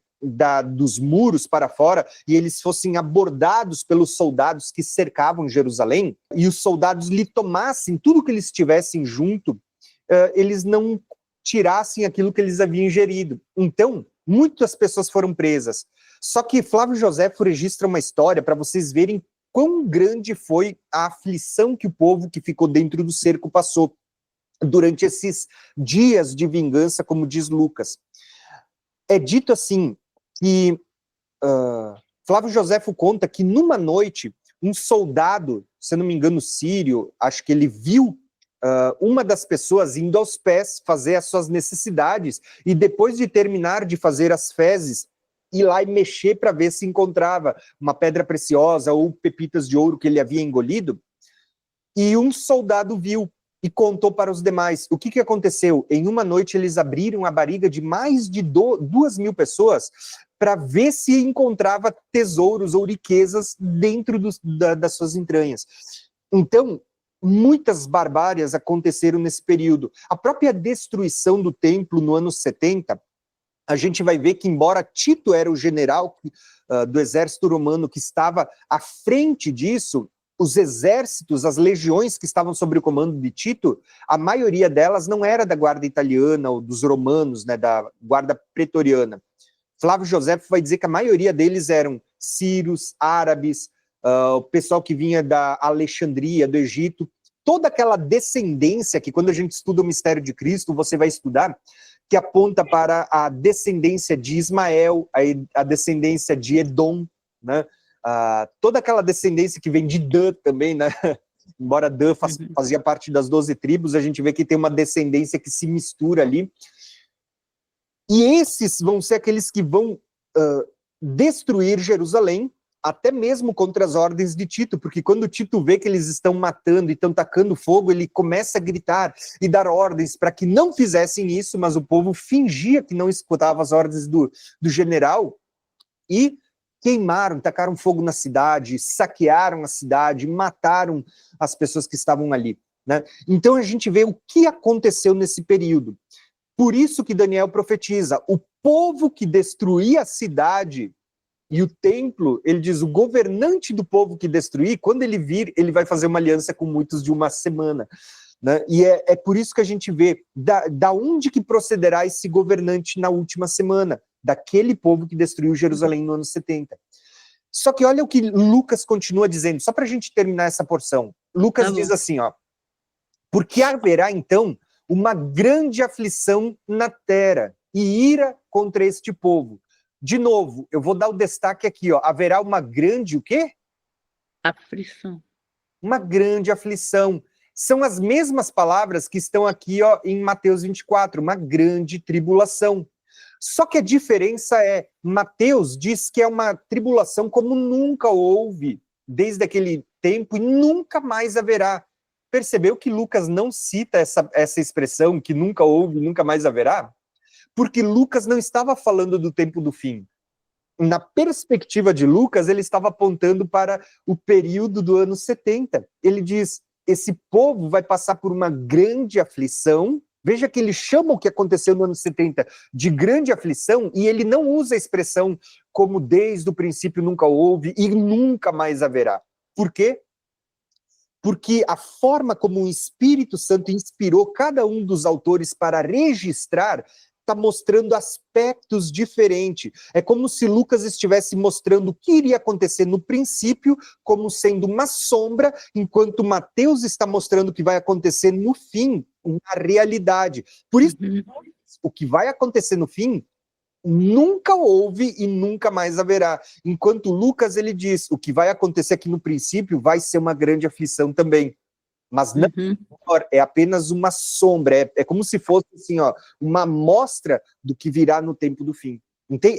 A: dos muros para fora e eles fossem abordados pelos soldados que cercavam Jerusalém, e os soldados lhe tomassem tudo que eles tivessem junto, eles não tirassem aquilo que eles haviam ingerido. Então, muitas pessoas foram presas. Só que Flávio Josefo registra uma história para vocês verem quão grande foi a aflição que o povo que ficou dentro do cerco passou durante esses dias de vingança, como diz Lucas. É dito assim, que Flávio Josefo conta que numa noite, um soldado, se não me engano sírio, acho que ele viu uma das pessoas indo aos pés fazer as suas necessidades, e depois de terminar de fazer as fezes, ir lá e mexer para ver se encontrava uma pedra preciosa ou pepitas de ouro que ele havia engolido, e um soldado viu e contou para os demais. O que aconteceu? Em uma noite eles abriram a barriga de mais de 2.000 pessoas para ver se encontrava tesouros ou riquezas dentro das suas entranhas. Então, muitas barbárias aconteceram nesse período. A própria destruição do templo no ano 70, a gente vai ver que, embora Tito era o general do exército romano que estava à frente disso, os exércitos, as legiões que estavam sob o comando de Tito, a maioria delas não era da guarda italiana ou dos romanos, né, da guarda pretoriana. Flávio Josefo vai dizer que a maioria deles eram sírios, árabes, o pessoal que vinha da Alexandria, do Egito, toda aquela descendência que, quando a gente estuda o mistério de Cristo, você vai estudar, que aponta para a descendência de Ismael, a descendência de Edom, né? Toda aquela descendência que vem de Dan também, né? Embora Dan fazia parte das 12 tribos, a gente vê que tem uma descendência que se mistura ali. E esses vão ser aqueles que vão destruir Jerusalém, até mesmo contra as ordens de Tito, porque quando Tito vê que eles estão matando e estão tacando fogo, ele começa a gritar e dar ordens para que não fizessem isso, mas o povo fingia que não escutava as ordens do general, e queimaram, tacaram fogo na cidade, saquearam a cidade, mataram as pessoas que estavam ali, né? Então a gente vê o que aconteceu nesse período. Por isso que Daniel profetiza, o povo que destruía a cidade e o templo, ele diz, o governante do povo que destruir, quando ele vir, ele vai fazer uma aliança com muitos de uma semana. né? E é por isso que a gente vê da onde que procederá esse governante na última semana, daquele povo que destruiu Jerusalém no ano 70. Só que olha o que Lucas continua dizendo, só para a gente terminar essa porção. Lucas diz assim, ó, porque haverá então uma grande aflição na terra e ira contra este povo. De novo, eu vou dar o destaque aqui, ó, haverá uma grande o quê?
B: Aflição.
A: Uma grande aflição. São as mesmas palavras que estão aqui, ó, em Mateus 24, uma grande tribulação. Só que a diferença é, Mateus diz que é uma tribulação como nunca houve desde aquele tempo e nunca mais haverá. Percebeu que Lucas não cita essa expressão, que nunca houve, nunca mais haverá? Porque Lucas não estava falando do tempo do fim. Na perspectiva de Lucas, ele estava apontando para o período do ano 70. Ele diz, esse povo vai passar por uma grande aflição. Veja que ele chama o que aconteceu no ano 70 de grande aflição, e ele não usa a expressão como desde o princípio nunca houve e nunca mais haverá. Por quê? Porque a forma como o Espírito Santo inspirou cada um dos autores para registrar está mostrando aspectos diferentes. É como se Lucas estivesse mostrando o que iria acontecer no princípio como sendo uma sombra, enquanto Mateus está mostrando o que vai acontecer no fim, na realidade. Por isso, o que vai acontecer no fim nunca houve e nunca mais haverá. Enquanto Lucas, ele diz, o que vai acontecer aqui no princípio vai ser uma grande aflição também. Mas não é apenas uma sombra, é como se fosse assim, ó, uma amostra do que virá no tempo do fim.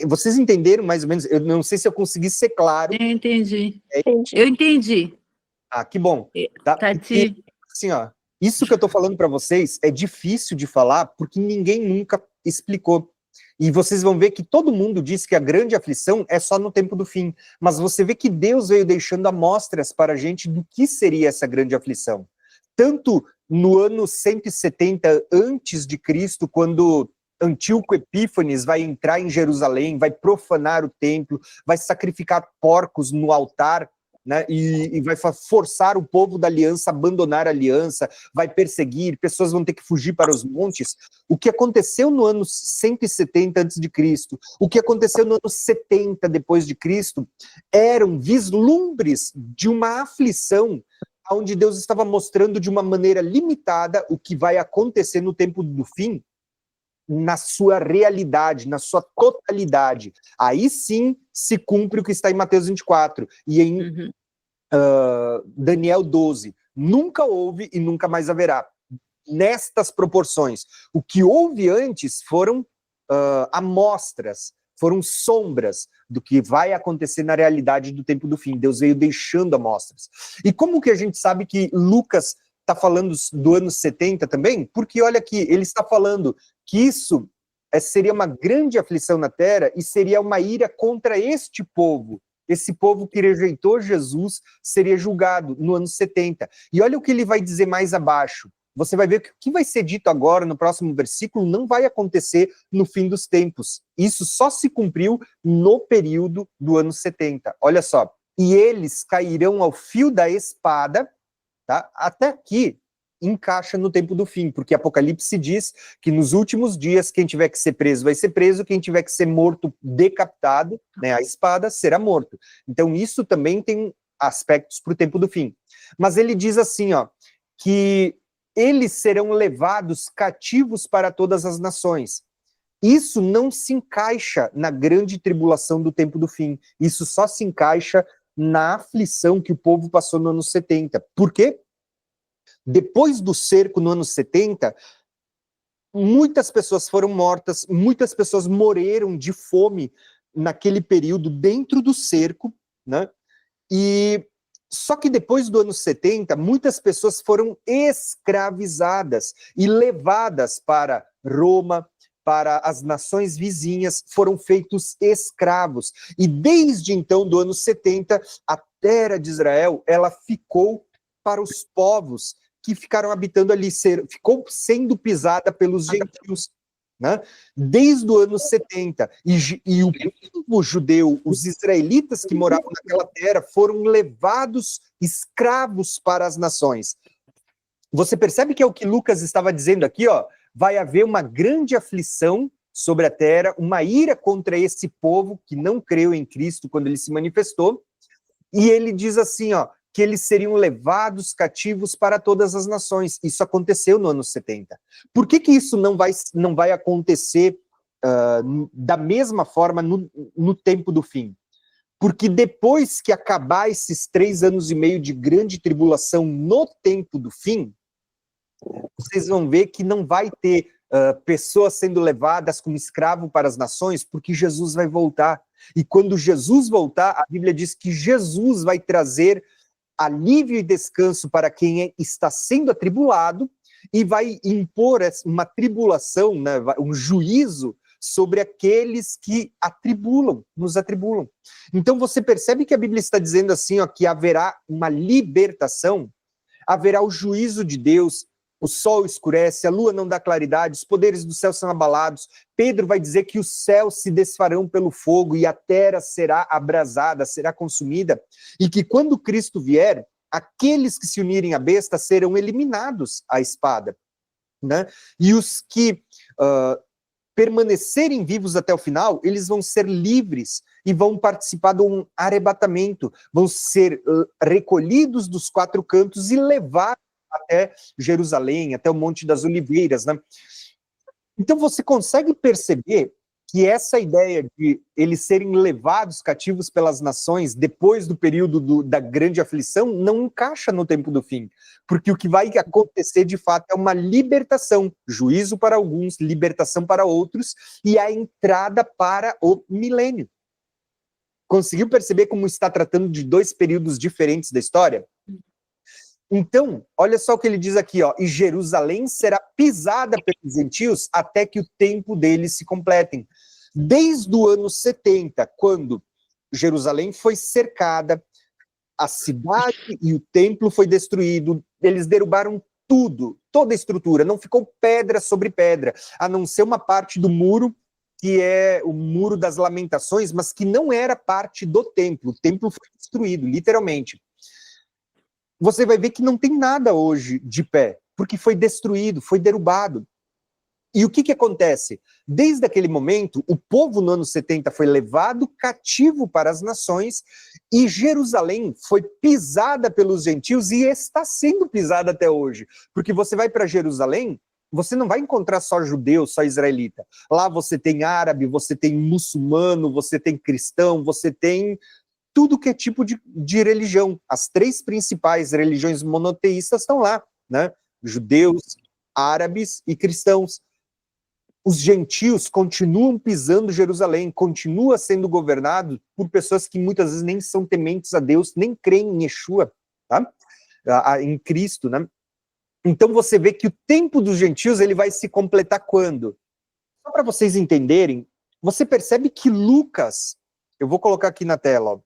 A: Vocês entenderam mais ou menos? Eu não sei se eu consegui ser claro.
B: Eu entendi. Eu entendi.
A: Ah, que bom.
B: Tati.
A: Assim, ó, isso que eu estou falando para vocês é difícil de falar porque ninguém nunca explicou. E vocês vão ver que todo mundo diz que a grande aflição é só no tempo do fim. Mas você vê que Deus veio deixando amostras para a gente do que seria essa grande aflição. Tanto no ano 170 antes de Cristo, quando Antíoco Epífanes vai entrar em Jerusalém, vai profanar o templo, vai sacrificar porcos no altar, né, e vai forçar o povo da aliança a abandonar a aliança, vai perseguir, pessoas vão ter que fugir para os montes. O que aconteceu no ano 170 antes de Cristo, o que aconteceu no ano 70 depois de Cristo, eram vislumbres de uma aflição onde Deus estava mostrando de uma maneira limitada o que vai acontecer no tempo do fim, na sua realidade, na sua totalidade. Aí sim se cumpre o que está em Mateus 24 e em Daniel 12. Nunca houve e nunca mais haverá. Nestas proporções. O que houve antes foram amostras, foram sombras do que vai acontecer na realidade do tempo do fim. Deus veio deixando amostras. E como que a gente sabe que Lucas está falando do ano 70 também? Porque olha aqui, ele está falando que isso seria uma grande aflição na terra e seria uma ira contra este povo. Esse povo que rejeitou Jesus seria julgado no ano 70. E olha o que ele vai dizer mais abaixo. Você vai ver que o que vai ser dito agora no próximo versículo não vai acontecer no fim dos tempos. Isso só se cumpriu no período do ano 70. Olha só. E eles cairão ao fio da espada, tá? Até aqui encaixa no tempo do fim, porque Apocalipse diz que nos últimos dias quem tiver que ser preso vai ser preso, quem tiver que ser morto, decapitado, né, a espada, será morto. Então isso também tem aspectos para o tempo do fim. Mas ele diz assim, ó, que eles serão levados cativos para todas as nações. Isso não se encaixa na grande tribulação do tempo do fim. Isso só se encaixa na aflição que o povo passou no ano 70. Por quê? Depois do cerco no ano 70, muitas pessoas foram mortas, muitas pessoas morreram de fome naquele período dentro do cerco, né? E só que depois do ano 70, muitas pessoas foram escravizadas e levadas para Roma, para as nações vizinhas, foram feitos escravos. E desde então, do ano 70, a terra de Israel, ela ficou para os povos que ficaram habitando ali, ficou sendo pisada pelos gentios, né? Desde o ano 70. E o povo judeu, os israelitas que moravam naquela terra, foram levados escravos para as nações. Você percebe que é o que Lucas estava dizendo aqui, ó, vai haver uma grande aflição sobre a terra, uma ira contra esse povo que não creu em Cristo quando ele se manifestou, e ele diz assim, ó, que eles seriam levados cativos para todas as nações. Isso aconteceu no ano 70. Por que isso não vai acontecer da mesma forma no tempo do fim? Porque depois que acabar esses 3 anos e meio de grande tribulação no tempo do fim, vocês vão ver que não vai ter pessoas sendo levadas como escravo para as nações, porque Jesus vai voltar. E quando Jesus voltar, a Bíblia diz que Jesus vai trazer alívio e descanso para quem está sendo atribulado e vai impor uma tribulação, né, um juízo sobre aqueles que nos atribulam. Então você percebe que a Bíblia está dizendo assim, ó, que haverá uma libertação, haverá o juízo de Deus, o sol escurece, a lua não dá claridade, os poderes do céu são abalados. Pedro vai dizer que os céus se desfarão pelo fogo e a terra será abrasada, será consumida, e que quando Cristo vier, aqueles que se unirem à besta serão eliminados à espada, né? E os que permanecerem vivos até o final, eles vão ser livres e vão participar de um arrebatamento, vão ser recolhidos dos 4 cantos e levados até Jerusalém, até o Monte das Oliveiras, né? Então você consegue perceber que essa ideia de eles serem levados cativos pelas nações depois do período da grande aflição não encaixa no tempo do fim, porque o que vai acontecer de fato é uma libertação, juízo para alguns, libertação para outros, e a entrada para o milênio. Conseguiu perceber como está tratando de 2 períodos diferentes da história? Então, olha só o que ele diz aqui, ó, e Jerusalém será pisada pelos gentios até que o tempo deles se completem. Desde o ano 70, quando Jerusalém foi cercada, a cidade e o templo foi destruído, eles derrubaram tudo, toda a estrutura, não ficou pedra sobre pedra, a não ser uma parte do muro, que é o Muro das Lamentações, mas que não era parte do templo. O templo foi destruído, literalmente. Você vai ver que não tem nada hoje de pé, porque foi destruído, foi derrubado. E o que acontece? Desde aquele momento, o povo no ano 70 foi levado cativo para as nações e Jerusalém foi pisada pelos gentios e está sendo pisada até hoje. Porque você vai para Jerusalém, você não vai encontrar só judeu, só israelita. Lá você tem árabe, você tem muçulmano, você tem cristão, você tem tudo que é tipo de religião. As 3 principais religiões monoteístas estão lá, né? Judeus, árabes e cristãos. Os gentios continuam pisando Jerusalém, continua sendo governado por pessoas que muitas vezes nem são tementes a Deus, nem creem em Yeshua, tá? Em Cristo, né? Então você vê que o tempo dos gentios ele vai se completar quando? Só para vocês entenderem, você percebe que Lucas, eu vou colocar aqui na tela, ó,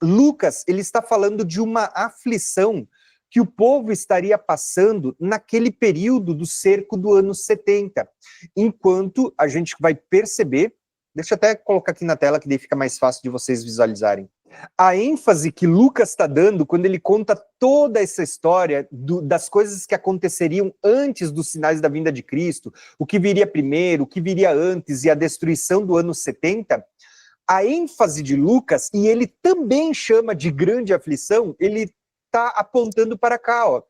A: Lucas, ele está falando de uma aflição que o povo estaria passando naquele período do cerco do ano 70, enquanto a gente vai perceber, deixa eu até colocar aqui na tela que daí fica mais fácil de vocês visualizarem, a ênfase que Lucas está dando quando ele conta toda essa história das coisas que aconteceriam antes dos sinais da vinda de Cristo, o que viria primeiro, o que viria antes e a destruição do ano 70, a ênfase de Lucas, e ele também chama de grande aflição, ele está apontando para cá, ó.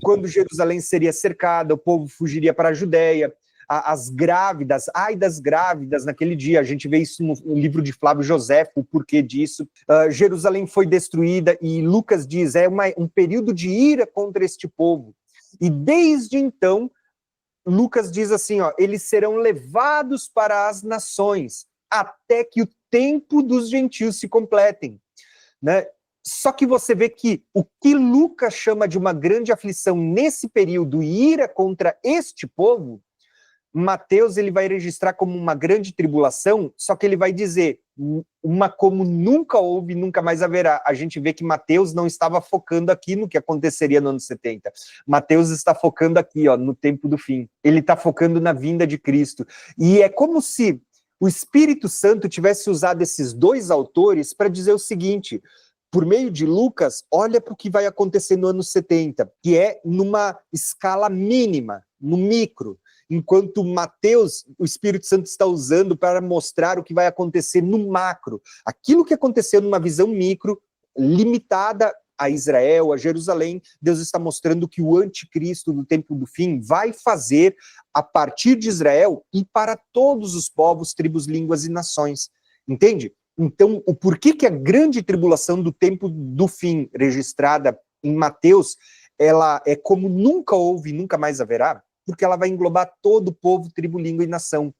A: Quando Jerusalém seria cercada, o povo fugiria para a Judéia, as grávidas, ai das grávidas naquele dia, a gente vê isso no livro de Flávio José, o porquê disso. Jerusalém foi destruída e Lucas diz, um período de ira contra este povo. E desde então, Lucas diz assim, ó, eles serão levados para as nações, até que o tempo dos gentios se completem, né? Só que você vê que o que Lucas chama de uma grande aflição nesse período, ira contra este povo, Mateus ele vai registrar como uma grande tribulação, só que ele vai dizer uma como nunca houve, nunca mais haverá. A gente vê que Mateus não estava focando aqui no que aconteceria no ano 70. Mateus está focando aqui, ó, no tempo do fim. Ele está focando na vinda de Cristo. E é como se o Espírito Santo tivesse usado esses 2 autores para dizer o seguinte: por meio de Lucas, olha para o que vai acontecer no ano 70, que é numa escala mínima, no micro, enquanto Mateus, o Espírito Santo está usando para mostrar o que vai acontecer no macro. Aquilo que aconteceu numa visão micro, limitada a Israel, a Jerusalém, Deus está mostrando que o anticristo do tempo do fim vai fazer a partir de Israel e para todos os povos, tribos, línguas e nações. Entende? Então, o porquê que a grande tribulação do tempo do fim, registrada em Mateus, ela é como nunca houve e nunca mais haverá, porque ela vai englobar todo o povo, tribo, língua e nação.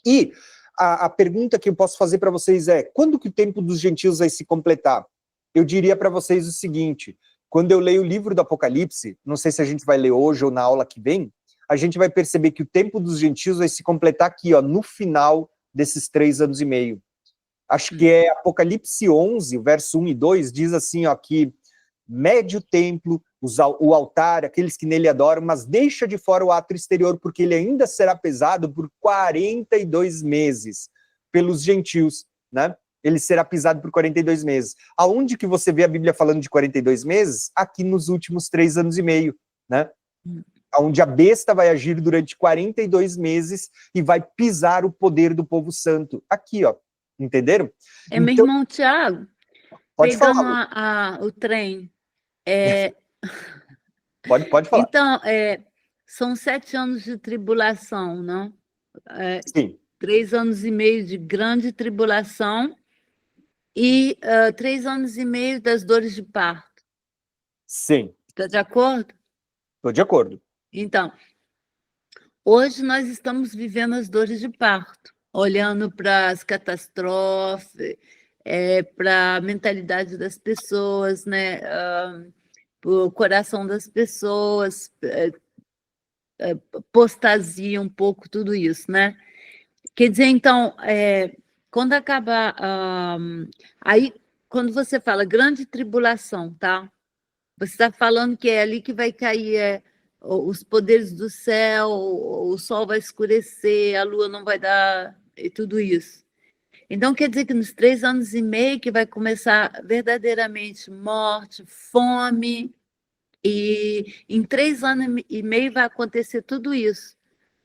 A: E a pergunta que eu posso fazer para vocês é, quando que o tempo dos gentios vai se completar? Eu diria para vocês o seguinte, quando eu leio o livro do Apocalipse, não sei se a gente vai ler hoje ou na aula que vem, a gente vai perceber que o tempo dos gentios vai se completar aqui, ó, no final desses 3 anos e meio. Acho que é Apocalipse 11, verso 1 e 2, diz assim, ó, que mede o templo, o altar, aqueles que nele adoram, mas deixa de fora o átrio exterior, porque ele ainda será pesado por 42 meses pelos gentios, né? Ele será pisado por 42 meses. Aonde que você vê a Bíblia falando de 42 meses? Aqui nos últimos 3 anos e meio, né? Onde a besta vai agir durante 42 meses e vai pisar o poder do povo santo. Aqui, ó. Entenderam?
B: Meu irmão Tiago,
A: pode
B: pegando
A: falar,
B: o trem.
A: pode falar.
B: Então, são 7 anos de tribulação, não?
A: Sim.
B: 3 anos e meio de grande tribulação e 3 anos e meio das dores de parto.
A: Sim.
B: Está de acordo?
A: Estou de acordo.
B: Então, hoje nós estamos vivendo as dores de parto, olhando para as catástrofes, para a mentalidade das pessoas, né? Para o coração das pessoas, apostasia um pouco, tudo isso, né? Quer dizer, então, quando acabar... aí, quando você fala grande tribulação, tá? Você está falando que é ali que vai cair os poderes do céu, o sol vai escurecer, a lua não vai dar, e tudo isso. Então, quer dizer que nos 3 anos e meio que vai começar verdadeiramente morte, fome, e em 3 anos e meio vai acontecer tudo isso.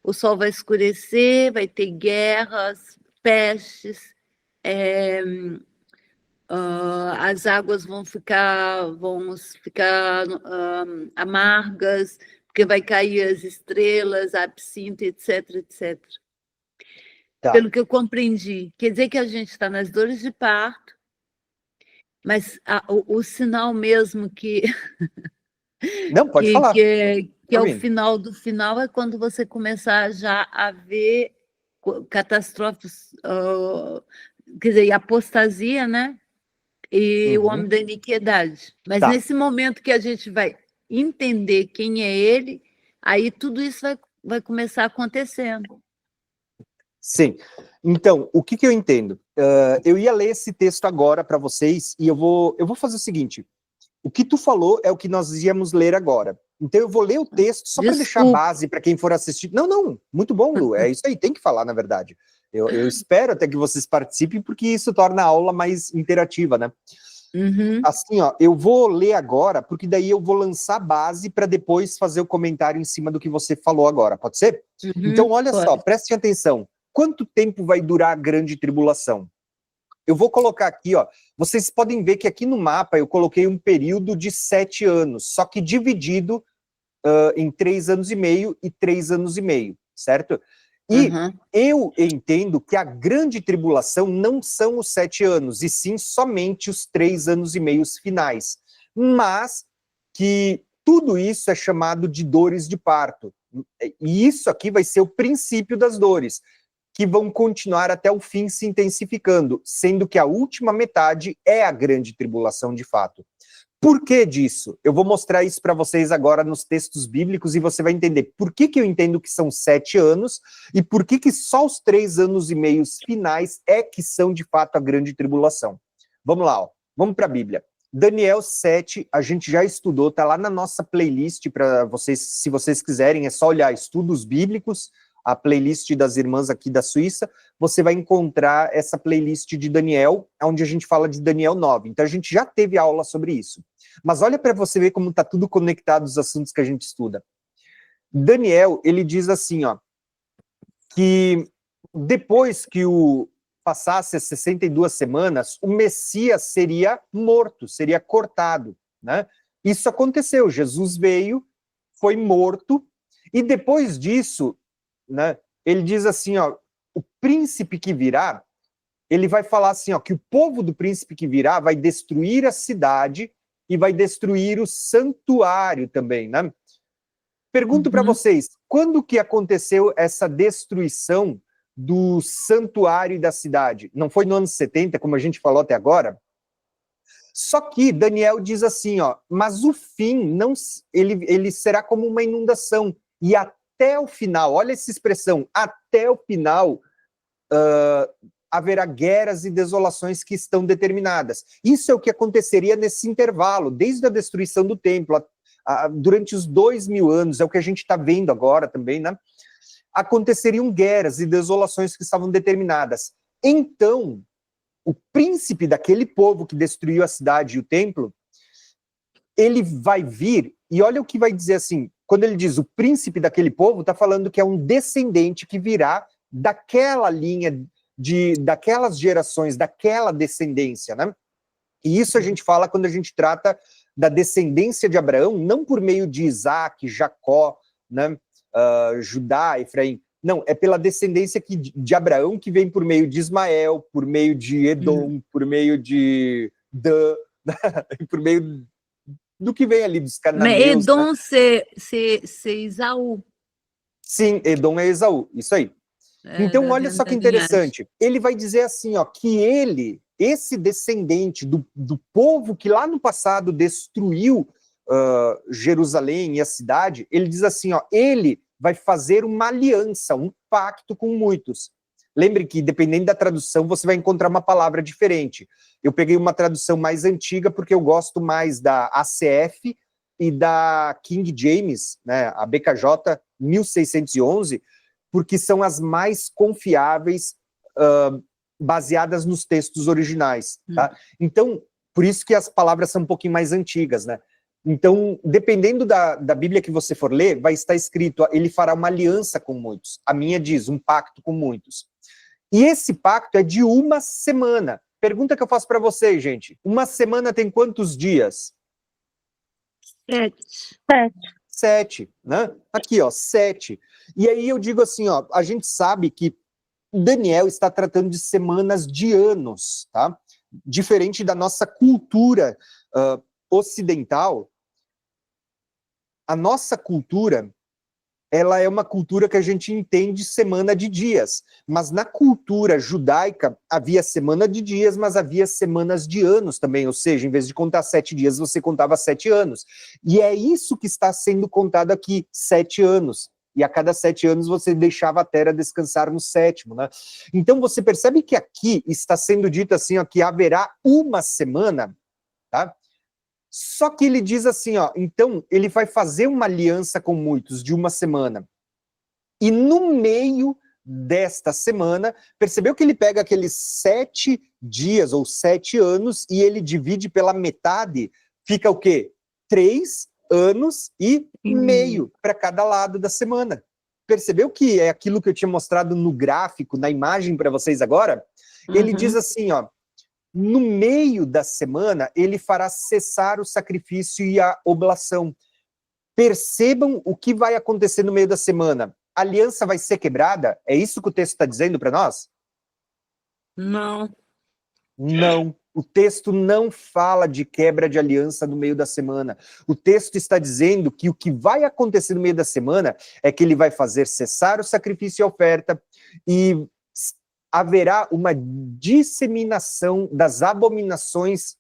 B: O sol vai escurecer, vai ter guerras, pestes, as águas vão ficar amargas, porque vai cair as estrelas, a absinto, etc, etc.
A: Tá.
B: Pelo que eu compreendi, quer dizer que a gente está nas dores de parto, mas o sinal mesmo que...
A: Não, pode falar.
B: Que é o final do final, é quando você começar já a ver catástrofes, quer dizer, apostasia, né? E o homem da iniquidade. Mas nesse momento que a gente vai entender quem é ele, aí tudo isso vai começar acontecendo.
A: Sim. Então, o que eu entendo? Eu ia ler esse texto agora para vocês e eu vou fazer o seguinte. O que tu falou é o que nós íamos ler agora. Então eu vou ler o texto só para deixar a base para quem for assistir. Não, muito bom, Lu, é isso aí, tem que falar, na verdade. Eu espero até que vocês participem, porque isso torna a aula mais interativa, né? Assim, ó, eu vou ler agora, porque daí eu vou lançar a base para depois fazer o comentário em cima do que você falou agora, pode ser? Então, olha só, prestem atenção. Quanto tempo vai durar a grande tribulação? Eu vou colocar aqui, ó, vocês podem ver que aqui no mapa eu coloquei um período de 7 anos, só que dividido em 3 anos e meio e 3 anos e meio, certo? E eu entendo que a grande tribulação não são os 7 anos, e sim somente os 3 anos e meios finais. Mas que tudo isso é chamado de dores de parto. E isso aqui vai ser o princípio das dores, que vão continuar até o fim se intensificando, sendo que a última metade é a grande tribulação de fato. Por que disso? Eu vou mostrar isso para vocês agora nos textos bíblicos e você vai entender por que eu entendo que são 7 anos e por que só os 3 anos e meios finais é que são de fato a grande tribulação. Vamos lá, ó. Vamos para a Bíblia. Daniel 7, a gente já estudou, tá lá na nossa playlist para vocês, se vocês quiserem, é só olhar estudos bíblicos, a playlist das irmãs aqui da Suíça, você vai encontrar essa playlist de Daniel, onde a gente fala de Daniel 9. Então a gente já teve aula sobre isso. Mas olha para você ver como está tudo conectado os assuntos que a gente estuda. Daniel, ele diz assim, ó, que depois que passasse as 62 semanas, o Messias seria morto, seria cortado, né? Isso aconteceu, Jesus veio, foi morto, e depois disso, né, ele diz assim, ó, o príncipe que virá, ele vai falar assim, ó, que o povo do príncipe que virá vai destruir a cidade e vai destruir o santuário também, né? Pergunto para vocês, quando que aconteceu essa destruição do santuário e da cidade? Não foi no ano 70, como a gente falou até agora? Só que Daniel diz assim, ó, mas o fim, não, ele será como uma inundação, e até o final, olha essa expressão, até o final, haverá guerras e desolações que estão determinadas. Isso é o que aconteceria nesse intervalo, desde a destruição do templo, durante os 2000 anos, é o que a gente está vendo agora também, né? Aconteceriam guerras e desolações que estavam determinadas. Então, o príncipe daquele povo que destruiu a cidade e o templo, ele vai vir, e olha o que vai dizer assim, quando ele diz o príncipe daquele povo, está falando que é um descendente que virá daquela linha, daquelas gerações, daquela descendência, né? E isso a gente fala quando a gente trata da descendência de Abraão, não por meio de Isaac, Jacó, né, Judá, Efraim. Não, é pela descendência de Abraão que vem por meio de Ismael, por meio de Edom, por meio de Dan, por meio do que vem ali dos cananeus.
B: Mas Edom,
A: né?
B: ser Esaú.
A: Sim, Edom é Esaú, isso aí. Então, olha só que interessante. Ele vai dizer assim, ó, que esse descendente do povo que lá no passado destruiu Jerusalém e a cidade, ele diz assim, ó, ele vai fazer uma aliança, um pacto com muitos. Lembre que, dependendo da tradução, você vai encontrar uma palavra diferente. Eu peguei uma tradução mais antiga porque eu gosto mais da ACF e da King James, né, a BKJ 1611, porque são as mais confiáveis, baseadas nos textos originais, tá? Então, por isso que as palavras são um pouquinho mais antigas, né? Então, dependendo da Bíblia que você for ler, vai estar escrito, ele fará uma aliança com muitos. A minha diz, um pacto com muitos. E esse pacto é de uma semana. Pergunta que eu faço para vocês, gente. Uma semana tem quantos dias? 7, né? Aqui, ó, 7. E aí eu digo assim, ó, a gente sabe que Daniel está tratando de semanas de anos, tá? Diferente da nossa cultura ocidental, a nossa cultura, ela é uma cultura que a gente entende semana de dias, mas na cultura judaica havia semana de dias, mas havia semanas de anos também, ou seja, em vez de contar 7 dias, você contava 7 anos. E é isso que está sendo contado aqui, 7 anos. E a cada 7 anos você deixava a terra descansar no 7º, né? Então você percebe que aqui está sendo dito assim, ó, que haverá uma semana, tá? Só que ele diz assim, ó, então ele vai fazer uma aliança com muitos de uma semana. E no meio desta semana, percebeu que ele pega aqueles 7 dias ou 7 anos e ele divide pela metade, fica o quê? 3 anos e meio para cada lado da semana. Percebeu que é aquilo que eu tinha mostrado no gráfico, na imagem para vocês agora? Ele diz assim, ó, no meio da semana, ele fará cessar o sacrifício e a oblação. Percebam o que vai acontecer no meio da semana. A aliança vai ser quebrada? É isso que o texto está dizendo para nós?
B: Não.
A: Não. O texto não fala de quebra de aliança no meio da semana. O texto está dizendo que o que vai acontecer no meio da semana é que ele vai fazer cessar o sacrifício e a oferta e haverá uma disseminação das abominações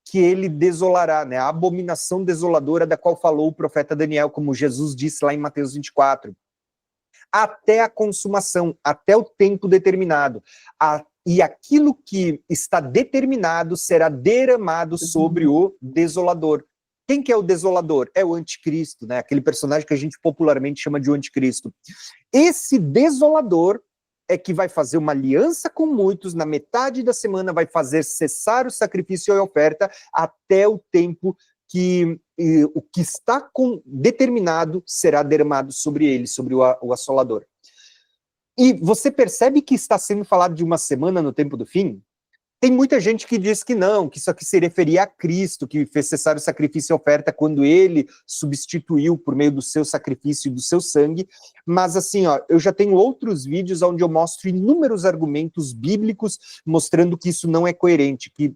A: que ele desolará, né? A abominação desoladora da qual falou o profeta Daniel, como Jesus disse lá em Mateus 24. Até a consumação, até o tempo determinado. E aquilo que está determinado será derramado sobre o desolador. Quem que é o desolador? É o anticristo, né? Aquele personagem que a gente popularmente chama de anticristo. Esse desolador é que vai fazer uma aliança com muitos, na metade da semana vai fazer cessar o sacrifício e a oferta até o tempo que o que está determinado será derramado sobre ele, sobre o assolador. E você percebe que está sendo falado de uma semana no tempo do fim? Tem muita gente que diz que não, que isso aqui se referia a Cristo, que fez cessar o sacrifício e a oferta quando ele substituiu por meio do seu sacrifício e do seu sangue. Mas assim, ó, eu já tenho outros vídeos onde eu mostro inúmeros argumentos bíblicos mostrando que isso não é coerente, que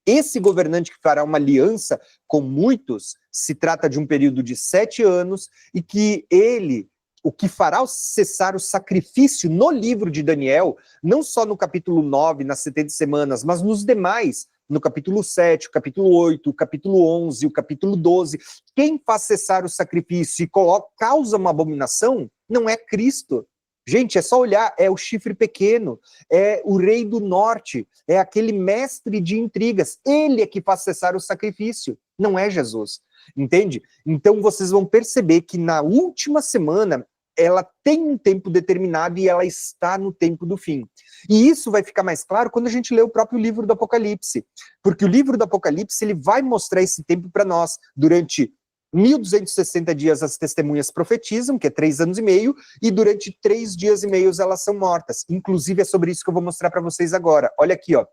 A: esse governante que fará uma aliança com muitos se trata de um período de 7 anos e que ele... O que fará cessar o sacrifício no livro de Daniel, não só no capítulo 9, nas 70 semanas, mas nos demais, no capítulo 7, o capítulo 8, o capítulo 11, o capítulo 12, quem faz cessar o sacrifício e causa uma abominação, não é Cristo. Gente, é só olhar, é o chifre pequeno, é o rei do norte, é aquele mestre de intrigas, ele é que faz cessar o sacrifício, não é Jesus. Entende? Então vocês vão perceber que na última semana ela tem um tempo determinado e ela está no tempo do fim. E isso vai ficar mais claro quando a gente lê o próprio livro do Apocalipse, porque o livro do Apocalipse ele vai mostrar esse tempo para nós. Durante 1260 dias as testemunhas profetizam, que é 3 anos e meio, e durante 3 dias e meio elas são mortas. Inclusive é sobre isso que eu vou mostrar para vocês agora. Olha aqui, ó.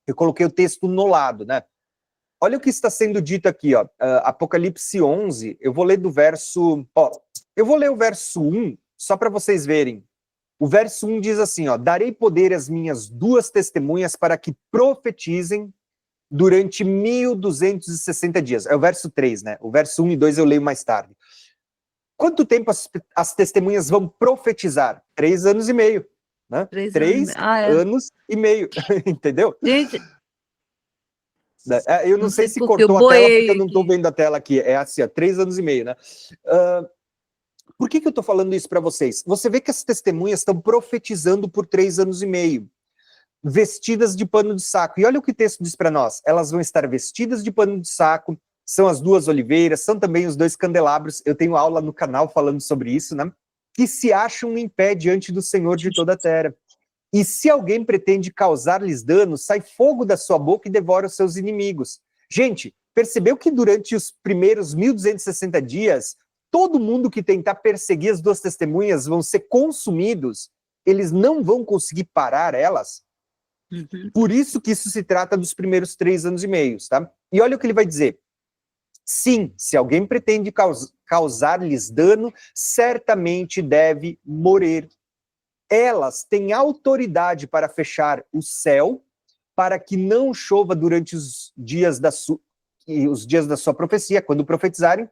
A: Eu coloquei o texto no lado, né? Olha o que está sendo dito aqui, ó, Apocalipse 11, eu vou ler do verso, eu vou ler o verso 1, só para vocês verem. O verso 1 diz assim, ó, darei poder às minhas 2 testemunhas para que profetizem durante 1260 dias. É o verso 3, né? O verso 1 e 2 eu leio mais tarde. Quanto tempo as testemunhas vão profetizar? 3 anos e meio, né? 3 anos e meio, entendeu?
B: Gente...
A: Eu não sei se cortou a tela, porque eu não estou vendo a tela aqui. É assim, ó, 3 anos e meio, né? Por que eu estou falando isso para vocês? Você vê que as testemunhas estão profetizando por 3 anos e meio, vestidas de pano de saco. E olha o que o texto diz para nós. Elas vão estar vestidas de pano de saco, são as 2 oliveiras, são também os 2 candelabros. Eu tenho aula no canal falando sobre isso, né? Que se acham em pé diante do Senhor de toda a terra. E se alguém pretende causar-lhes dano, sai fogo da sua boca e devora os seus inimigos. Gente, percebeu que durante os primeiros 1260 dias, todo mundo que tentar perseguir as 2 testemunhas vão ser consumidos, eles não vão conseguir parar elas?
B: Uhum.
A: Por isso que isso se trata dos primeiros 3 anos e meio, tá? E olha o que ele vai dizer. Sim, se alguém pretende causar-lhes dano, certamente deve morrer. Elas têm autoridade para fechar o céu, para que não chova durante os dias da sua profecia, quando profetizarem.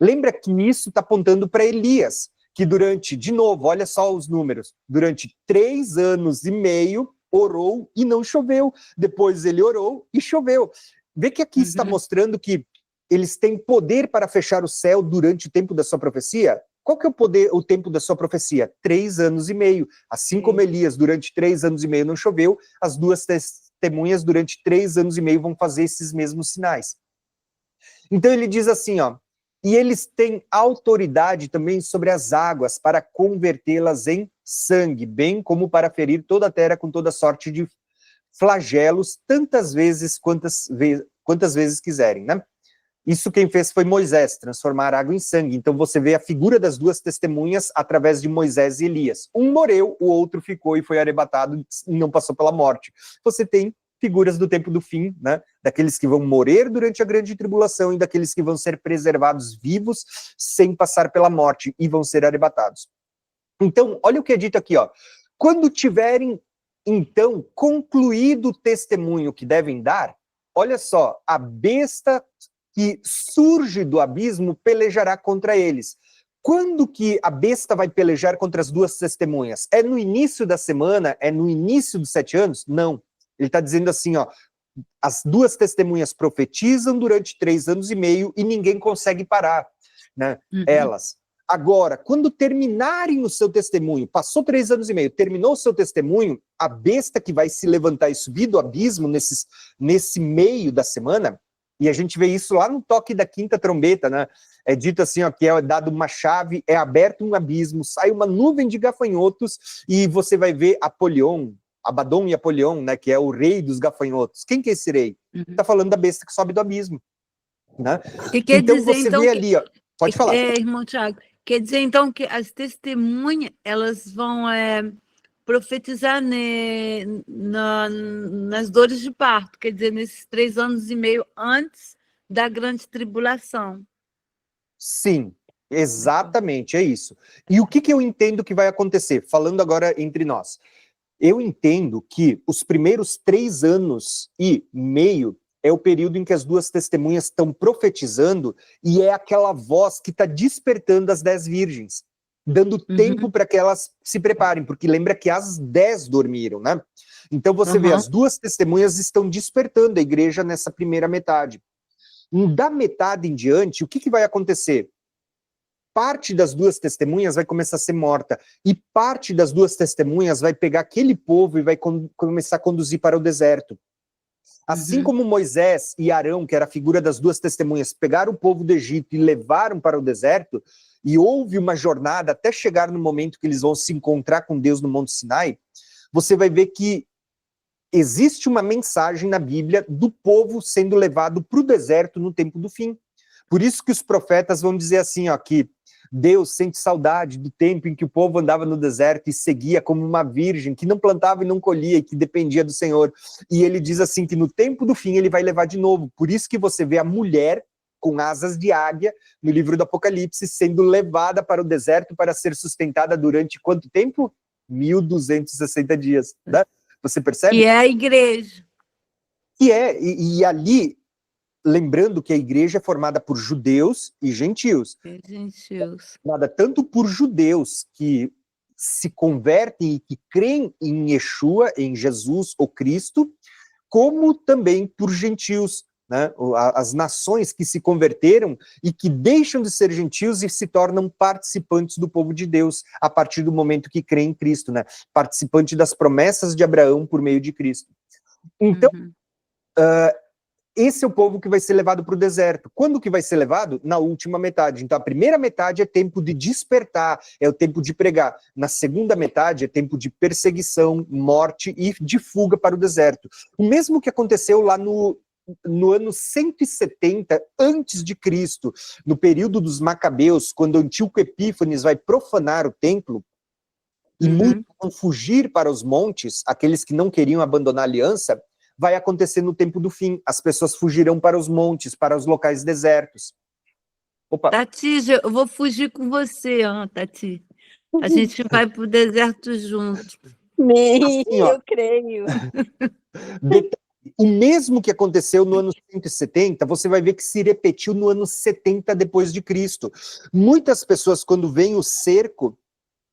A: Lembra que isso está apontando para Elias, que durante, de novo, olha só os números, durante 3 anos e meio, orou e não choveu. Depois ele orou e choveu. Vê que aqui está mostrando que eles têm poder para fechar o céu durante o tempo da sua profecia? Qual que é o tempo da sua profecia? 3 anos e meio. Assim como Elias, durante 3 anos e meio não choveu, as 2 testemunhas, durante 3 anos e meio, vão fazer esses mesmos sinais. Então ele diz assim, ó, e eles têm autoridade também sobre as águas para convertê-las em sangue, bem como para ferir toda a terra com toda sorte de flagelos, tantas vezes quantas vezes quiserem, né? Isso quem fez foi Moisés, transformar água em sangue. Então você vê a figura das 2 testemunhas através de Moisés e Elias. Um morreu, o outro ficou e foi arrebatado e não passou pela morte. Você tem figuras do tempo do fim, né? Daqueles que vão morrer durante a grande tribulação e daqueles que vão ser preservados vivos sem passar pela morte e vão ser arrebatados. Então, olha o que é dito aqui, ó. Quando tiverem, então, concluído o testemunho que devem dar, olha só, a besta que surge do abismo pelejará contra eles. Quando que a besta vai pelejar contra as 2 testemunhas? É no início da semana? É no início dos 7 anos? Não. Ele está dizendo assim, ó, as 2 testemunhas profetizam durante 3 anos e meio e ninguém consegue parar, né? Elas. Agora, quando terminarem o seu testemunho, passou 3 anos e meio, terminou o seu testemunho, a besta que vai se levantar e subir do abismo nesse meio da semana, E a gente vê isso lá no toque da quinta trombeta, né? É dito assim, ó, que é dado uma chave, é aberto um abismo, sai uma nuvem de gafanhotos e você vai ver Apolion, Abaddon e Apolion, né? Que é o rei dos gafanhotos. Quem que é esse rei? Tá falando da besta que sobe do abismo, né?
B: E quer
A: Então
B: dizer,
A: você
B: então,
A: vê ali, ó, pode falar.
B: irmão Tiago, quer dizer, então, que as testemunhas, elas vão profetizar nas dores de parto, quer dizer, nesses 3 anos e meio antes da grande tribulação.
A: Sim, exatamente, é isso. E o que eu entendo que vai acontecer? Falando agora entre nós. Eu entendo que os primeiros 3 anos e meio é o período em que as duas testemunhas estão profetizando e é aquela voz que está despertando as 10 virgens, dando tempo para que elas se preparem, porque lembra que as 10 dormiram, né? Então você vê, as duas testemunhas estão despertando a igreja nessa primeira metade. Da metade em diante, o que vai acontecer? Parte das duas testemunhas vai começar a ser morta, e parte das duas testemunhas vai pegar aquele povo e vai começar a conduzir para o deserto. Assim como Moisés e Arão, que era a figura das duas testemunhas, pegaram o povo do Egito e levaram para o deserto, e houve uma jornada até chegar no momento que eles vão se encontrar com Deus no Monte Sinai, você vai ver que existe uma mensagem na Bíblia do povo sendo levado para o deserto no tempo do fim. Por isso que os profetas vão dizer assim, ó, que Deus sente saudade do tempo em que o povo andava no deserto e seguia como uma virgem, que não plantava e não colhia e que dependia do Senhor. E ele diz assim que no tempo do fim ele vai levar de novo. Por isso que você vê a mulher com asas de águia no livro do Apocalipse sendo levada para o deserto para ser sustentada durante quanto tempo? 1260 dias, né? Você percebe?
B: E é a igreja.
A: E ali, lembrando que a igreja é formada por judeus e gentios. Formada tanto por judeus que se convertem e que creem em Yeshua, em Jesus ou Cristo, como também por gentios, né? As nações que se converteram e que deixam de ser gentios e se tornam participantes do povo de Deus a partir do momento que creem em Cristo, né? Participante das promessas de Abraão por meio de Cristo. Então, esse é o povo que vai ser levado para o deserto. Quando que vai ser levado? Na última metade. Então, a primeira metade é tempo de despertar, é o tempo de pregar. Na segunda metade é tempo de perseguição, morte e de fuga para o deserto. O mesmo que aconteceu lá no ano 170 antes de Cristo, no período dos Macabeus, quando Antíoco Epífanes vai profanar o templo, e muitos vão fugir para os montes, aqueles que não queriam abandonar a aliança, vai acontecer no tempo do fim. As pessoas fugirão para os montes, para os locais desertos.
B: Opa. Tati, eu vou fugir com você, Tati. A gente vai para o deserto junto.
C: Assim, eu creio.
A: O mesmo que aconteceu no ano 170, você vai ver que se repetiu no ano 70 depois de Cristo. Muitas pessoas, quando vem o cerco,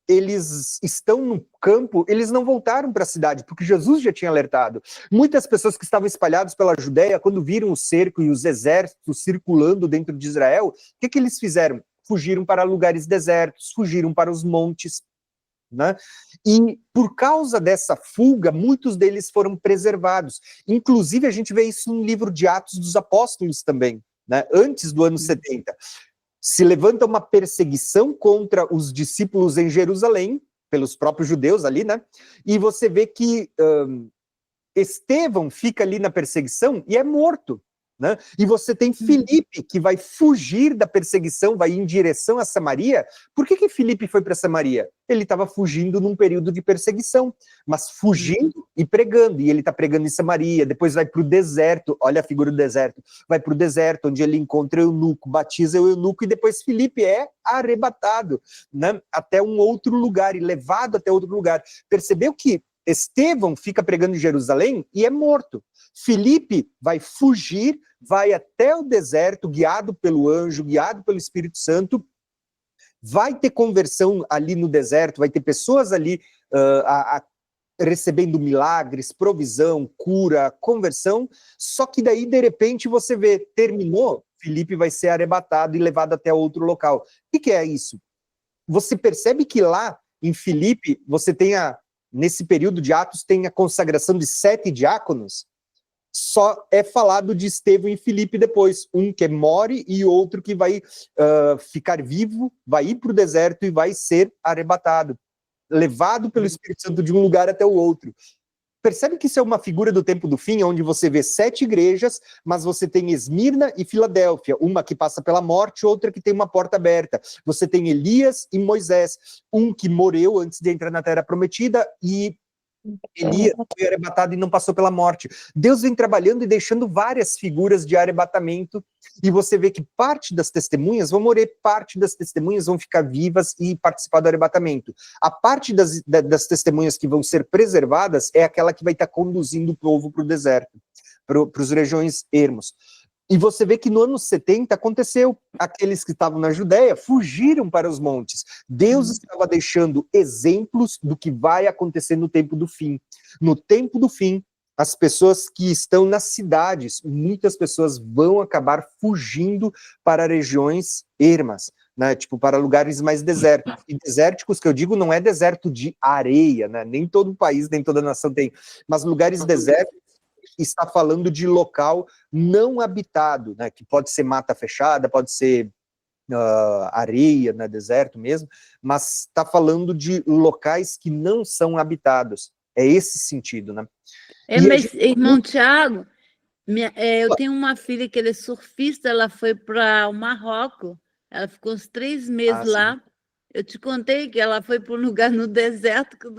A: eles estão no campo, eles não voltaram para a cidade, porque Jesus já tinha alertado. Muitas pessoas que estavam espalhadas pela Judéia, quando viram o cerco e os exércitos circulando dentro de Israel, o que eles fizeram? Fugiram para lugares desertos, fugiram para os montes, né? E por causa dessa fuga, muitos deles foram preservados. Inclusive, a gente vê isso no livro de Atos dos Apóstolos também, né? Antes do ano 70. Se levanta uma perseguição contra os discípulos em Jerusalém, pelos próprios judeus ali, né? E você vê que Estevão fica ali na perseguição e é morto, né? E você tem Filipe, que vai fugir da perseguição, vai em direção a Samaria. Por que Filipe foi para Samaria? Ele estava fugindo num período de perseguição, mas fugindo e pregando. E ele está pregando em Samaria, depois vai para o deserto, olha a figura do deserto, vai para o deserto, onde ele encontra o eunuco, batiza o eunuco, e depois Filipe é arrebatado, né? Até um outro lugar, e levado até outro lugar. Percebeu que Estevão fica pregando em Jerusalém e é morto. Filipe vai fugir, vai até o deserto, guiado pelo anjo, guiado pelo Espírito Santo, vai ter conversão ali no deserto, vai ter pessoas ali recebendo milagres, provisão, cura, conversão, só que daí, de repente, você vê, terminou, Filipe vai ser arrebatado e levado até outro local. O que é isso? Você percebe que lá, em Filipe, você tem nesse período de Atos, tem a consagração de 7 diáconos? só é falado de Estevão e Filipe depois, um que morre e outro que vai ficar vivo, vai ir para o deserto e vai ser arrebatado, levado pelo Espírito Santo de um lugar até o outro. Percebe que isso é uma figura do tempo do fim, onde você vê 7 igrejas, mas você tem Esmirna e Filadélfia, uma que passa pela morte, outra que tem uma porta aberta. Você tem Elias e Moisés, um que morreu antes de entrar na Terra Prometida e Elias foi arrebatado e não passou pela morte. Deus vem trabalhando e deixando várias figuras de arrebatamento, e você vê que parte das testemunhas vão morrer, parte das testemunhas vão ficar vivas e participar do arrebatamento. A parte das testemunhas que vão ser preservadas é aquela que vai estar conduzindo o povo para o deserto, para as regiões ermos. E você vê que no ano 70 aconteceu. Aqueles que estavam na Judéia fugiram para os montes. Deus estava deixando exemplos do que vai acontecer no tempo do fim. No tempo do fim, as pessoas que estão nas cidades, muitas pessoas vão acabar fugindo para regiões ermas, né? Tipo, para lugares mais desérticos. E desérticos, que eu digo, não é deserto de areia, né? Nem todo país, nem toda nação tem. Mas lugares desérticos, está falando de local não habitado, né, que pode ser mata fechada, pode ser areia, né, deserto mesmo, mas está falando de locais que não são habitados. É esse sentido, né?
B: Mas, irmão Tiago, eu tenho uma filha que ela é surfista, ela foi para o Marrocos, ela ficou uns 3 meses lá. Sim. Eu te contei que ela foi para um lugar no deserto que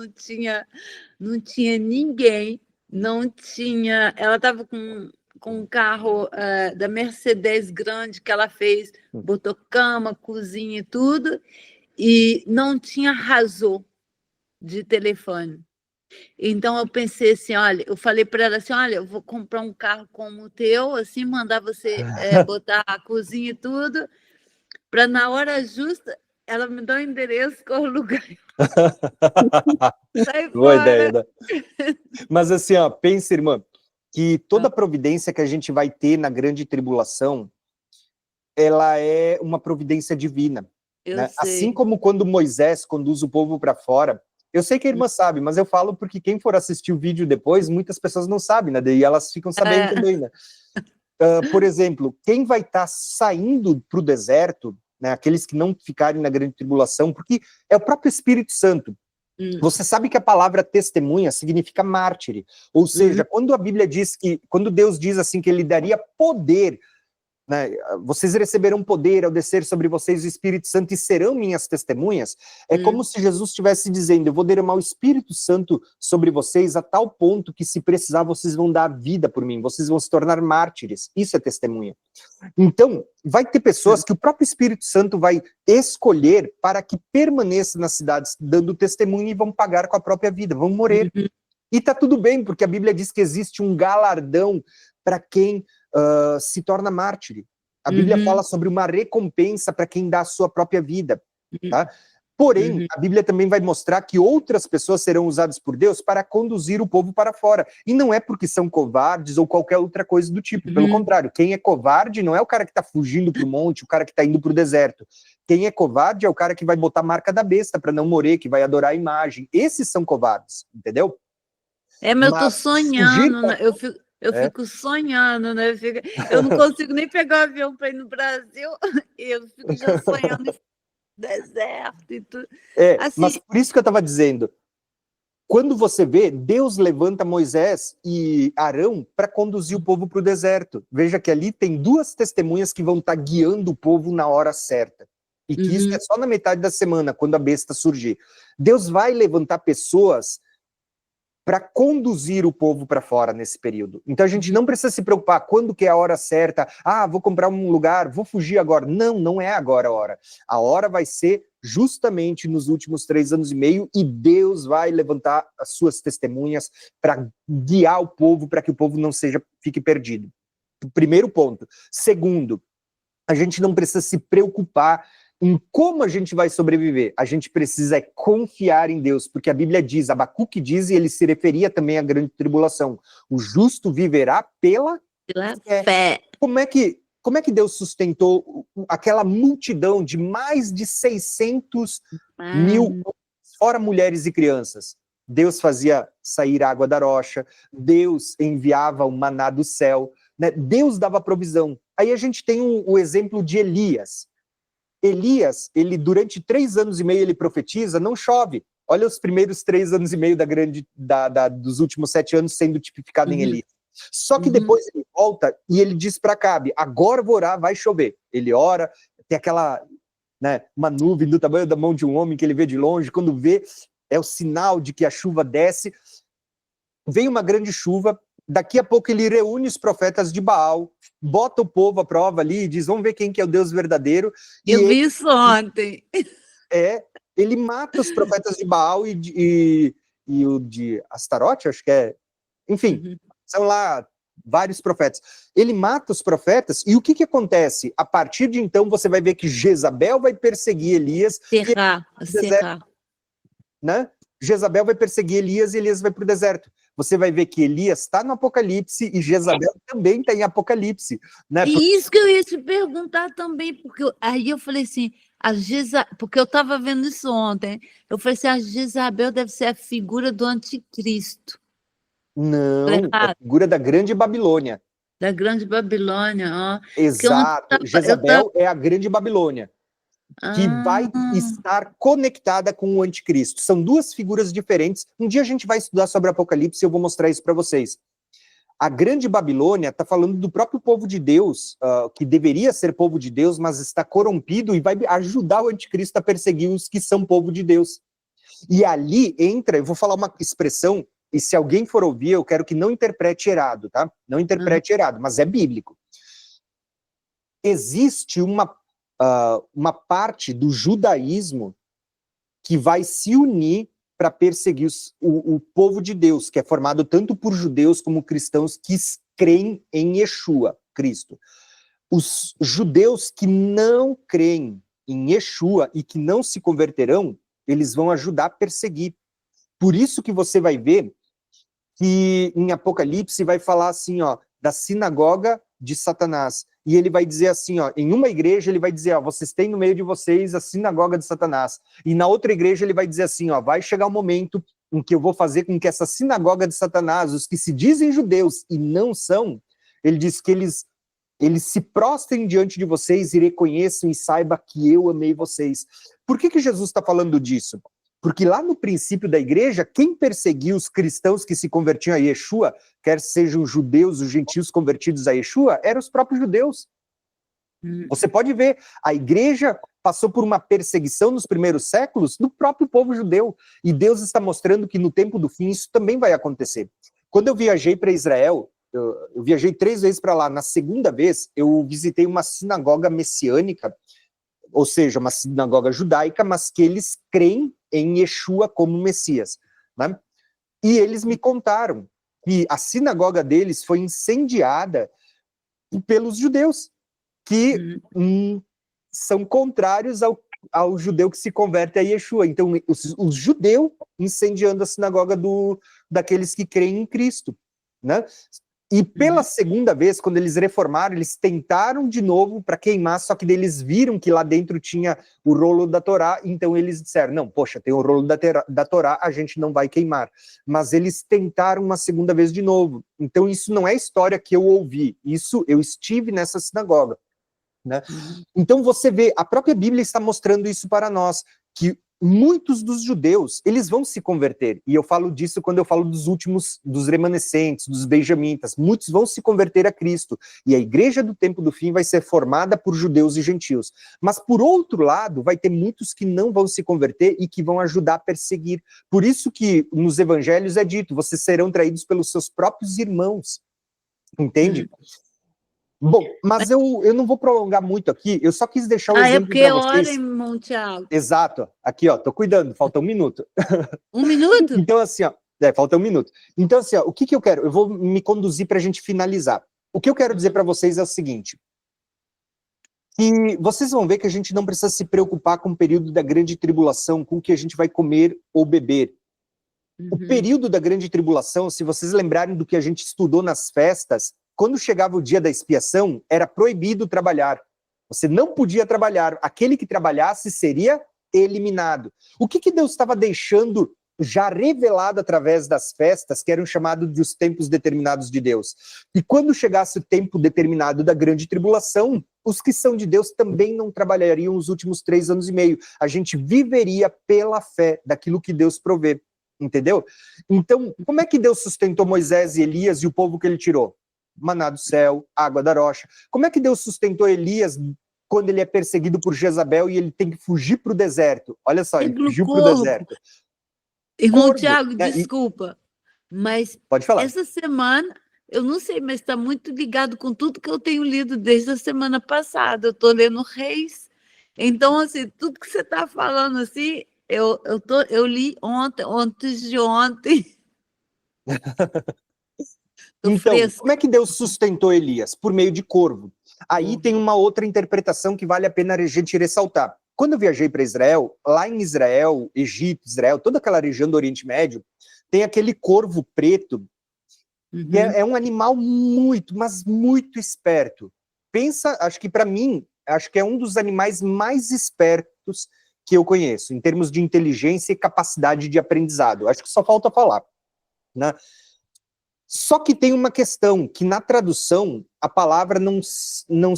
B: não tinha ninguém. Não tinha, ela estava com um carro da Mercedes grande que ela fez, botou cama, cozinha e tudo, e não tinha razão de telefone. Então eu pensei assim, olha, eu falei para ela assim, olha, eu vou comprar um carro como o teu, assim, mandar você botar a cozinha e tudo, para na hora justa ela me dá o endereço com o lugar. Sai
A: Boa
B: fora.
A: ideia, né? Mas assim, ó, pensa, irmã, que toda providência que a gente vai ter na grande tribulação, ela é uma providência divina. Né? Assim como quando Moisés conduz o povo para fora, eu sei que a irmã sabe, mas eu falo porque quem for assistir o vídeo depois, muitas pessoas não sabem, né? E elas ficam sabendo também, né? Por exemplo, quem vai estar saindo para o deserto, né, aqueles que não ficarem na grande tribulação, porque é o próprio Espírito Santo. Você sabe que a palavra testemunha significa mártir, ou seja, quando a Bíblia diz que, quando Deus diz assim que ele daria poder, né, vocês receberão poder ao descer sobre vocês o Espírito Santo e serão minhas testemunhas, é como se Jesus estivesse dizendo, eu vou derramar o Espírito Santo sobre vocês a tal ponto que se precisar vocês vão dar a vida por mim, vocês vão se tornar mártires, isso é testemunha. Então, vai ter pessoas que o próprio Espírito Santo vai escolher para que permaneçam nas cidades dando testemunho e vão pagar com a própria vida, vão morrer. E tá tudo bem, porque a Bíblia diz que existe um galardão para quem se torna mártir. A Bíblia fala sobre uma recompensa para quem dá a sua própria vida, tá? Porém, a Bíblia também vai mostrar que outras pessoas serão usadas por Deus para conduzir o povo para fora. E não é porque são covardes ou qualquer outra coisa do tipo. Pelo contrário, quem é covarde não é o cara que está fugindo para o monte, o cara que está indo para o deserto. Quem é covarde é o cara que vai botar a marca da besta para não morrer, que vai adorar a imagem. Esses são covardes, entendeu?
B: Mas eu tô sonhando, né? Eu fico sonhando, né? Eu não consigo nem pegar o avião para ir no Brasil, eu fico já sonhando em deserto e tudo.
A: Assim, mas por isso que eu estava dizendo, quando você vê, Deus levanta Moisés e Arão para conduzir o povo para o deserto. Veja que ali tem 2 testemunhas que vão estar guiando o povo na hora certa. E que isso é só na metade da semana, quando a besta surgir. Deus vai levantar pessoas para conduzir o povo para fora nesse período. Então a gente não precisa se preocupar quando que é a hora certa, vou comprar um lugar, vou fugir agora. Não, não é agora a hora. A hora vai ser justamente nos últimos 3 anos e meio e Deus vai levantar as suas testemunhas para guiar o povo, para que o povo não fique perdido. Primeiro ponto. Segundo, a gente não precisa se preocupar em como a gente vai sobreviver. A gente precisa confiar em Deus, porque a Bíblia diz, Abacuque diz, e ele se referia também à grande tribulação, o justo viverá pela fé. Como é que Deus sustentou aquela multidão de mais de 600 mil, fora mulheres e crianças? Deus fazia sair água da rocha, Deus enviava o maná do céu, né? Deus dava provisão. Aí a gente tem o exemplo de Elias. Elias, ele durante 3 anos e meio ele profetiza, não chove. Olha os primeiros 3 anos e meio dos últimos 7 anos sendo tipificado em Elias. Só que depois ele volta e ele diz para Acabe, agora vou orar, vai chover. Ele ora, tem aquela, né, uma nuvem do tamanho da mão de um homem que ele vê de longe, quando vê, é o sinal de que a chuva desce. Vem uma grande chuva, daqui a pouco ele reúne os profetas de Baal, bota o povo à prova ali e diz, vamos ver quem que é o Deus verdadeiro.
B: Eu vi isso ontem.
A: Ele mata os profetas de Baal e o de Astarote, acho que é, enfim, são lá vários profetas. Ele mata os profetas, e o que acontece? A partir de então, você vai ver que Jezabel vai perseguir Elias.
B: Cercar.
A: Né? Jezabel vai perseguir Elias e Elias vai para o deserto. Você vai ver que Elias está no Apocalipse e Jezabel também está em Apocalipse. Né?
B: E isso que eu ia te perguntar também, porque aí eu falei assim, porque eu estava vendo isso ontem, eu falei assim, a Jezabel deve ser a figura do anticristo.
A: Não, é a figura da Grande Babilônia.
B: Da Grande Babilônia, ó.
A: Exato, Jezabel é a Grande Babilônia, que vai estar conectada com o anticristo. São 2 figuras diferentes. Um dia a gente vai estudar sobre Apocalipse e eu vou mostrar isso para vocês. A Grande Babilônia está falando do próprio povo de Deus, que deveria ser povo de Deus, mas está corrompido e vai ajudar o anticristo a perseguir os que são povo de Deus. E ali entra, eu vou falar uma expressão, e se alguém for ouvir, eu quero que não interprete errado, tá? Não interprete errado, mas é bíblico. Existe uma parte do judaísmo que vai se unir para perseguir o povo de Deus, que é formado tanto por judeus como cristãos que creem em Yeshua, Cristo. Os judeus que não creem em Yeshua e que não se converterão, eles vão ajudar a perseguir. Por isso que você vai ver que em Apocalipse vai falar assim, ó, da sinagoga de Satanás. E ele vai dizer assim, ó, em uma igreja ele vai dizer, ó, vocês têm no meio de vocês a sinagoga de Satanás. E na outra igreja ele vai dizer assim, ó, vai chegar um momento em que eu vou fazer com que essa sinagoga de Satanás, os que se dizem judeus e não são, ele diz que eles se prostrem diante de vocês e reconheçam e saibam que eu amei vocês. Por que Jesus está falando disso? Porque lá no princípio da igreja, quem perseguia os cristãos que se convertiam a Yeshua, quer sejam os judeus, os gentios convertidos a Yeshua, eram os próprios judeus. Você pode ver, a igreja passou por uma perseguição nos primeiros séculos do próprio povo judeu. E Deus está mostrando que no tempo do fim isso também vai acontecer. Quando eu viajei para Israel, eu viajei 3 vezes para lá. Na segunda vez, eu visitei uma sinagoga messiânica, ou seja, uma sinagoga judaica, mas que eles creem em Yeshua como Messias, né? E eles me contaram que a sinagoga deles foi incendiada pelos judeus, que são contrários ao judeu que se converte a Yeshua. Então, os judeus incendiando a sinagoga daqueles que creem em Cristo, né? E pela segunda vez, quando eles reformaram, eles tentaram de novo para queimar, só que eles viram que lá dentro tinha o rolo da Torá, então eles disseram, não, poxa, tem o rolo da Torá, a gente não vai queimar. Mas eles tentaram uma segunda vez de novo. Então isso não é história que eu ouvi, isso eu estive nessa sinagoga, né? Então você vê, a própria Bíblia está mostrando isso para nós, que muitos dos judeus, eles vão se converter, e eu falo disso quando eu falo dos remanescentes, dos benjamitas, muitos vão se converter a Cristo, e a igreja do tempo do fim vai ser formada por judeus e gentios, mas por outro lado, vai ter muitos que não vão se converter e que vão ajudar a perseguir, por isso que nos evangelhos é dito, vocês serão traídos pelos seus próprios irmãos, entende? Bom, mas eu não vou prolongar muito aqui, eu só quis deixar o exemplo para vocês.
B: É porque hora, irmão Tiago.
A: Exato, aqui ó, tô cuidando, falta 1 minuto.
B: 1 minuto?
A: Então assim, ó, falta 1 minuto. Então assim, ó, o que eu quero? Eu vou me conduzir para a gente finalizar. O que eu quero dizer para vocês é o seguinte, que vocês vão ver que a gente não precisa se preocupar com o período da grande tribulação, com o que a gente vai comer ou beber. O período da grande tribulação, se vocês lembrarem do que a gente estudou nas festas, quando chegava o dia da expiação, era proibido trabalhar. Você não podia trabalhar. Aquele que trabalhasse seria eliminado. O que Deus estava deixando já revelado através das festas, que eram chamados de os tempos determinados de Deus. E quando chegasse o tempo determinado da grande tribulação, os que são de Deus também não trabalhariam os últimos 3 anos e meio. A gente viveria pela fé daquilo que Deus provê, entendeu? Então, como é que Deus sustentou Moisés e Elias e o povo que ele tirou? Maná do céu, água da rocha. Como é que Deus sustentou Elias quando ele é perseguido por Jezabel e ele tem que fugir para o deserto? Olha só, ele fugiu para o deserto.
B: Irmão
A: Corvo,
B: Tiago,
A: né?
B: desculpa, mas
A: Pode falar.
B: essa semana, eu não sei, mas está muito ligado com tudo que eu tenho lido desde a semana passada. Eu estou lendo Reis. Então, assim, tudo que você está falando, assim, eu li ontem, antes de ontem.
A: Então, como é que Deus sustentou Elias? Por meio de corvo. Aí tem uma outra interpretação que vale a pena a gente ressaltar. Quando eu viajei para Israel, lá em Israel, Egito, Israel, toda aquela região do Oriente Médio, tem aquele corvo preto, que é um animal muito, mas muito esperto. Pensa, acho que para mim, acho que é um dos animais mais espertos que eu conheço, em termos de inteligência e capacidade de aprendizado. Acho que só falta falar, né? Só que tem uma questão, que na tradução, a palavra não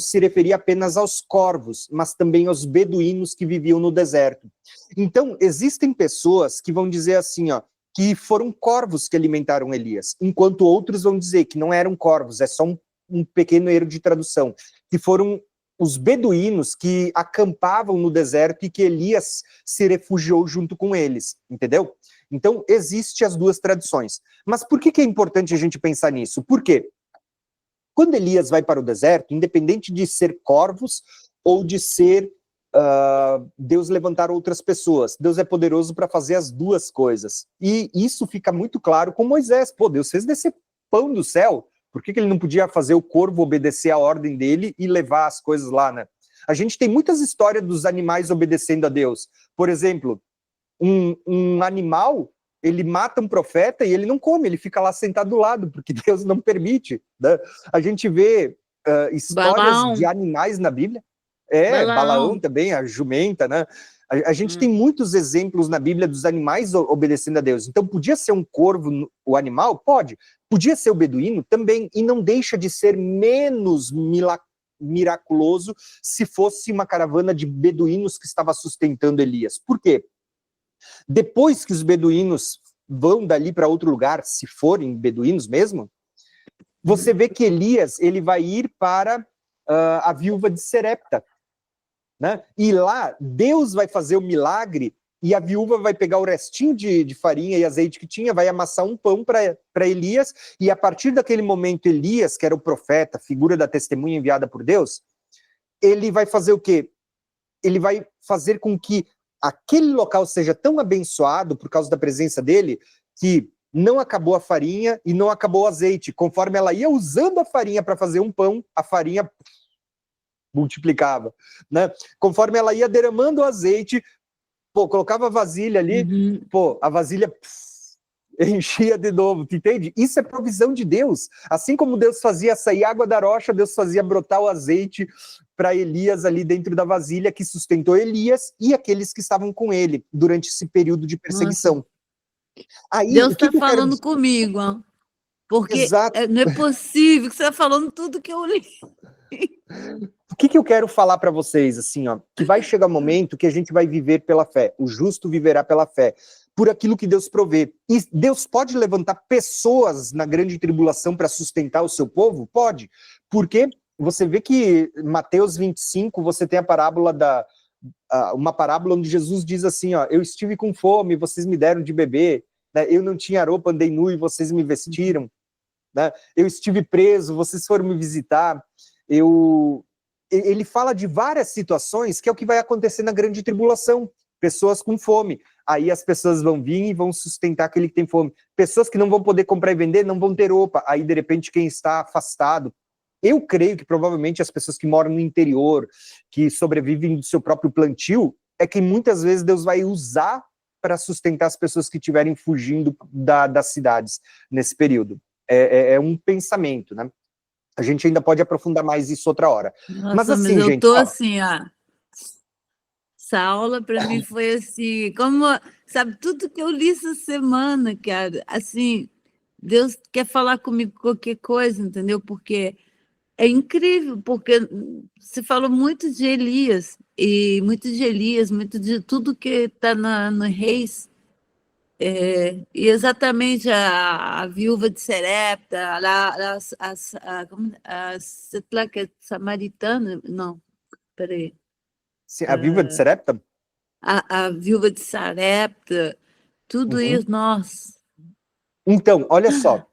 A: se referia apenas aos corvos, mas também aos beduínos que viviam no deserto. Então, existem pessoas que vão dizer assim, ó, que foram corvos que alimentaram Elias, enquanto outros vão dizer que não eram corvos, é só um pequeno erro de tradução, que foram os beduínos que acampavam no deserto e que Elias se refugiou junto com eles, entendeu? Então, existem as duas tradições. Mas por que é importante a gente pensar nisso? Por quê? Quando Elias vai para o deserto, independente de ser corvos ou de ser Deus levantar outras pessoas, Deus é poderoso para fazer as duas coisas. E isso fica muito claro com Moisés. Pô, Deus fez descer pão do céu. Por que ele não podia fazer o corvo obedecer a ordem dele e levar as coisas lá, né? A gente tem muitas histórias dos animais obedecendo a Deus. Por exemplo, um animal, ele mata um profeta e ele não come, ele fica lá sentado do lado, porque Deus não permite, né? A gente vê histórias
B: Balaão.
A: de animais na Bíblia. Balaão também, a jumenta, né? A gente tem muitos exemplos na Bíblia dos animais obedecendo a Deus. Então, podia ser um corvo o animal? Pode. Podia ser o beduíno? Também. E não deixa de ser menos miraculoso se fosse uma caravana de beduínos que estava sustentando Elias. Por quê? Depois que os beduínos vão dali para outro lugar, se forem beduínos mesmo, você vê que Elias ele vai ir para a viúva de Serepta, né? E lá Deus vai fazer o milagre e a viúva vai pegar o restinho de farinha e azeite que tinha, vai amassar um pão para Elias, e a partir daquele momento Elias, que era o profeta, figura da testemunha enviada por Deus, ele vai fazer o quê? Ele vai fazer com que aquele local seja tão abençoado por causa da presença dele, que não acabou a farinha e não acabou o azeite. Conforme ela ia usando a farinha para fazer um pão, a farinha multiplicava, né? Conforme ela ia derramando o azeite, colocava a vasilha ali, a vasilha enchia de novo, tu entende? Isso é provisão de Deus. Assim como Deus fazia sair água da rocha, Deus fazia brotar o azeite para Elias ali dentro da vasilha, que sustentou Elias e aqueles que estavam com ele durante esse período de perseguição. Aí,
B: Deus está falando comigo, ó, porque não é possível que você está falando tudo que eu li.
A: O que eu quero falar para vocês, assim, ó, que vai chegar um momento que a gente vai viver pela fé, o justo viverá pela fé, por aquilo que Deus provê. E Deus pode levantar pessoas na grande tribulação para sustentar o seu povo? Pode, porque você vê que Mateus 25, você tem a parábola uma parábola onde Jesus diz assim, ó, eu estive com fome, vocês me deram de beber, né? Eu não tinha roupa, andei nu e vocês me vestiram, né? Eu estive preso, vocês foram me visitar. Ele fala de várias situações que é o que vai acontecer na grande tribulação. Pessoas com fome. Aí as pessoas vão vir e vão sustentar aquele que tem fome. Pessoas que não vão poder comprar e vender, não vão ter roupa. Aí, de repente, quem está afastado. Eu creio que provavelmente as pessoas que moram no interior, que sobrevivem do seu próprio plantio, é que muitas vezes Deus vai usar para sustentar as pessoas que estiverem fugindo das cidades nesse período. É um pensamento, né? A gente ainda pode aprofundar mais isso outra hora.
B: Nossa,
A: mas assim,
B: eu
A: gente...
B: tô assim, ó. Essa aula para mim foi assim, como Sabe, tudo que eu li essa semana, cara, assim, Deus quer falar comigo qualquer coisa, entendeu? Porque é incrível, porque você falou muito de Elias, muito de tudo que está no Reis, e exatamente a viúva de Serepta, lá que é samaritana, não, peraí,
A: Sim, a viúva de Serepta?
B: a viúva de Sarepta, tudo
A: Uhum.
B: isso, nossa.
A: Então, olha só,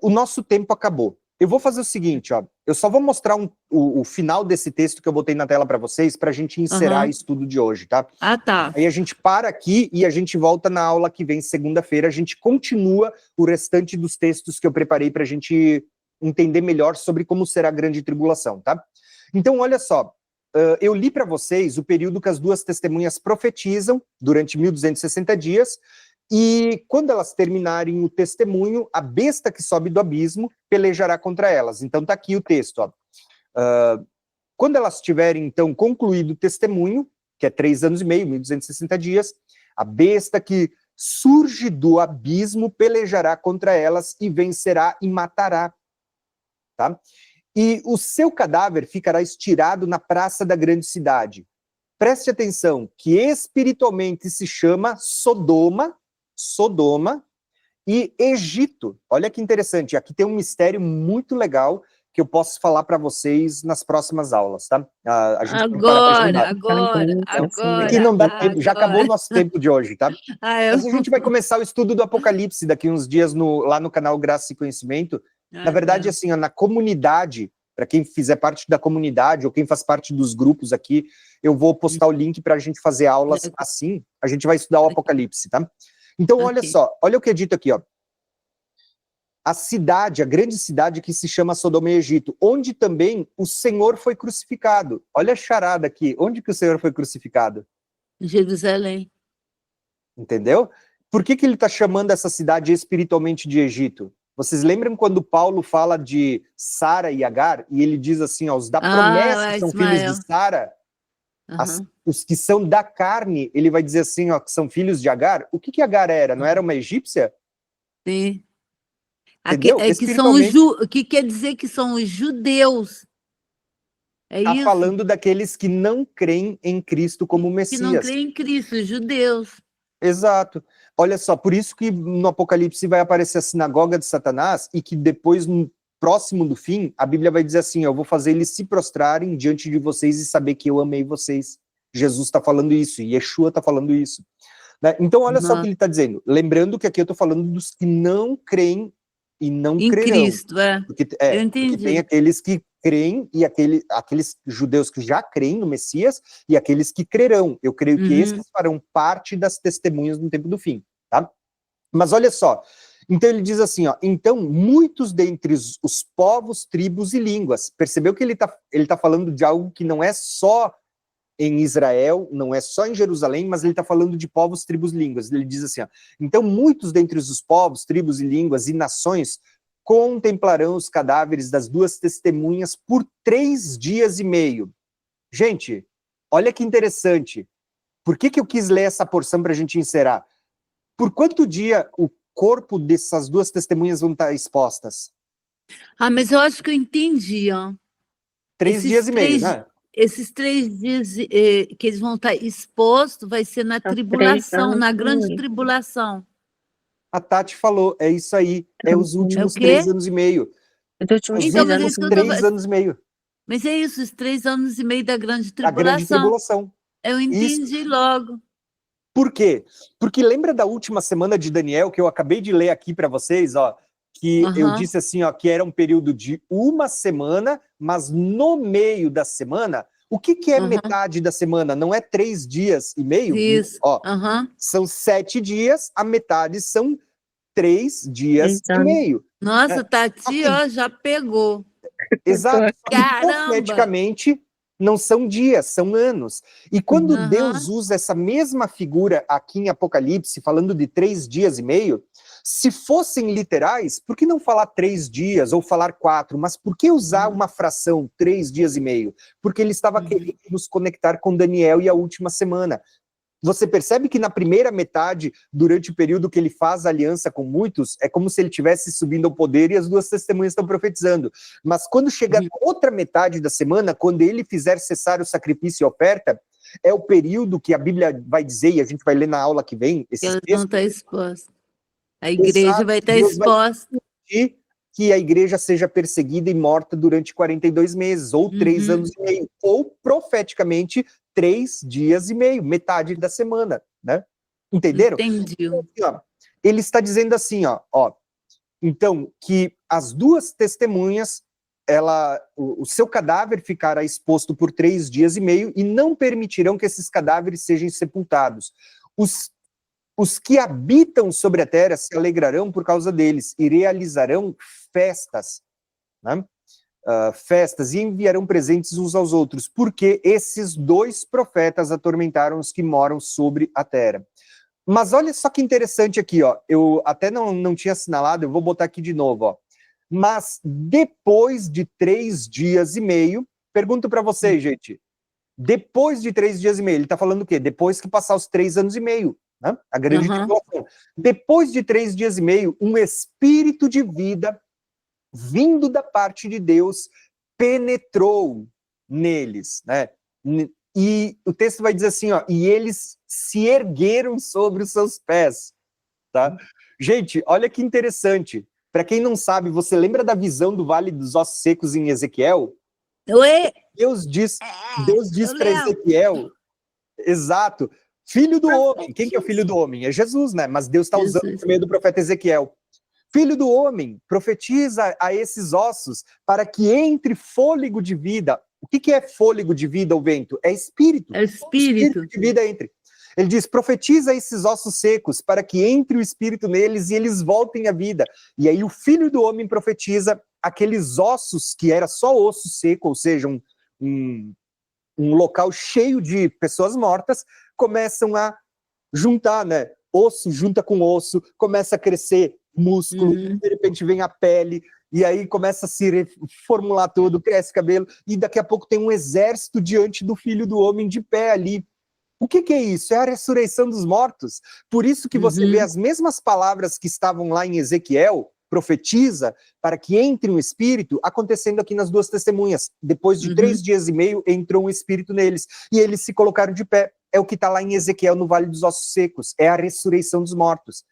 A: o nosso tempo acabou. Eu vou fazer o seguinte, ó, eu só vou mostrar o final desse texto que eu botei na tela para vocês, para a gente encerrar o estudo de hoje, tá?
B: Ah, tá.
A: Aí a gente para aqui e a gente volta na aula que vem, segunda-feira, a gente continua o restante dos textos que eu preparei para a gente entender melhor sobre como será a grande tribulação, tá? Então, olha só, eu li para vocês o período que as duas testemunhas profetizam durante 1260 dias, e quando elas terminarem o testemunho, a besta que sobe do abismo pelejará contra elas. Então tá aqui o texto, ó. Quando elas tiverem, então, concluído o testemunho, que é 3 anos e meio, 1260 dias, a besta que surge do abismo pelejará contra elas e vencerá e matará, tá? E o seu cadáver ficará estirado na praça da grande cidade. Preste atenção, que espiritualmente se chama Sodoma e Egito. Olha que interessante, aqui tem um mistério muito legal que eu posso falar para vocês nas próximas aulas, tá? A gente
B: Agora.
A: Aqui não dá tempo, já acabou o nosso tempo de hoje, tá? Mas a gente vai começar o estudo do Apocalipse daqui uns dias lá no canal Graça e Conhecimento. Na verdade, assim, ó, na comunidade, para quem fizer parte da comunidade ou quem faz parte dos grupos aqui, eu vou postar o link para a gente fazer aulas assim, a gente vai estudar o Apocalipse, tá? Então, olha só, olha o que é dito aqui, ó. A cidade, a grande cidade que se chama Sodoma e Egito, onde também o Senhor foi crucificado. Olha a charada aqui, onde que o Senhor foi crucificado?
B: Jerusalém.
A: Entendeu? Por que ele está chamando essa cidade espiritualmente de Egito? Vocês lembram quando Paulo fala de Sara e Agar, e ele diz assim, ó, os da promessa são filhos de Sara, os que são da carne, ele vai dizer assim, ó, que são filhos de Agar. O que Agar era? Não era uma egípcia?
B: Sim.
A: Entendeu?
B: O que quer dizer que são os judeus.
A: Está falando daqueles que não creem em Cristo como Messias.
B: Que não creem em Cristo, os judeus.
A: Exato. Olha só, por isso que no Apocalipse vai aparecer a sinagoga de Satanás e que depois, próximo do fim, a Bíblia vai dizer assim, eu vou fazer eles se prostrarem diante de vocês e saber que eu amei vocês. Jesus está falando isso, e Yeshua está falando isso. Né? Então, olha só o que ele está dizendo. Lembrando que aqui eu estou falando dos que não creem e não crerão. Em Cristo,
B: Porque
A: tem aqueles que creem e aqueles judeus que já creem no Messias e aqueles que crerão. Eu creio que esses farão parte das testemunhas no tempo do fim, tá? Mas olha só, então ele diz assim, ó, então muitos dentre os povos, tribos e línguas. Percebeu que ele tá falando de algo que não é só em Israel, não é só em Jerusalém, mas ele está falando de povos, tribos e línguas. Ele diz assim, ó, então muitos dentre os povos, tribos e línguas e nações contemplarão os cadáveres das duas testemunhas por 3 dias e meio. Gente, olha que interessante. Por que eu quis ler essa porção para a gente encerrar? Por quanto dia o corpo dessas duas testemunhas vão estar expostas?
B: Mas eu acho que eu entendi, ó.
A: 3 dias e meio, né?
B: Esses 3 dias que eles vão estar expostos vai ser na tribulação, na grande tribulação.
A: A Tati falou, é isso aí, é os últimos 3 anos e meio.
C: Os últimos
A: 3 anos e meio.
B: Mas é isso, os 3 anos e meio da grande tribulação.
A: A grande tribulação.
B: Eu entendi logo.
A: Por quê? Porque lembra da última semana de Daniel, que eu acabei de ler aqui para vocês, ó, que eu disse assim, ó, que era um período de 1 semana, mas no meio da semana, o que é metade da semana? Não é 3 dias e meio?
B: Isso.
A: Ó, são 7 dias, a metade são 3 dias e meio.
B: Nossa, Tati, ó, já pegou.
A: Exato. Profeticamente, não são dias, são anos. E quando Deus usa essa mesma figura aqui em Apocalipse, falando de 3 dias e meio, se fossem literais, por que não falar 3 dias ou falar 4? Mas por que usar uma fração 3 dias e meio? Porque ele estava querendo nos conectar com Daniel e a última semana. Você percebe que na primeira metade, durante o período que ele faz aliança com muitos, é como se ele estivesse subindo ao poder e as duas testemunhas estão profetizando. Mas quando chega a outra metade da semana, quando ele fizer cessar o sacrifício e a oferta, é o período que a Bíblia vai dizer, e a gente vai ler na aula que vem, esses
B: Ela
A: textos.
B: não está exposta. A igreja
A: Exato,
B: vai estar
A: Deus vai
B: exposta.
A: permitir que a igreja seja perseguida e morta durante 42 meses, ou 3 anos e meio, ou profeticamente 3 dias e meio, metade da semana, né? Entenderam?
B: Entendi.
A: Então, assim, ó, ele está dizendo assim, ó, então, que as duas testemunhas, o seu cadáver ficará exposto por 3 dias e meio e não permitirão que esses cadáveres sejam sepultados. Os que habitam sobre a terra se alegrarão por causa deles e realizarão festas, né? Festas, e enviarão presentes uns aos outros, porque esses 2 profetas atormentaram os que moram sobre a terra. Mas olha só que interessante aqui, ó, eu até não tinha assinalado, eu vou botar aqui de novo, ó. Mas depois de 3 dias e meio, pergunto para vocês, gente, depois de 3 dias e meio, ele está falando o quê? Depois que passar os 3 anos e meio, né? A grande tribulação. Depois de 3 dias e meio, um espírito de vida vindo da parte de Deus penetrou neles, né? E o texto vai dizer assim, ó, e eles se ergueram sobre os seus pés, tá? Gente, olha que interessante. Para quem não sabe, você lembra da visão do Vale dos Ossos Secos em Ezequiel?
B: Oi?
A: Deus diz para Ezequiel, exato, filho do homem. Quem que é o filho do homem? É Jesus, né? Mas Deus está usando por meio do profeta Ezequiel. Filho do homem, profetiza a esses ossos para que entre fôlego de vida. O que é fôlego de vida, o vento? É espírito.
B: É espírito.
A: De vida entre. Ele diz, profetiza esses ossos secos para que entre o espírito neles e eles voltem à vida. E aí o filho do homem profetiza aqueles ossos que era só osso seco, ou seja, um local cheio de pessoas mortas, começam a juntar, né? Osso junta com osso, começa a crescer músculo, de repente vem a pele, e aí começa a se reformular tudo, cresce cabelo, e daqui a pouco tem um exército diante do Filho do Homem de pé ali. O que é isso? É a ressurreição dos mortos. Por isso que você vê as mesmas palavras que estavam lá em Ezequiel, profetiza, para que entre um espírito, acontecendo aqui nas duas testemunhas. Depois de 3 dias e meio, entrou um espírito neles, e eles se colocaram de pé. É o que está lá em Ezequiel, no Vale dos Ossos Secos. É a ressurreição dos mortos.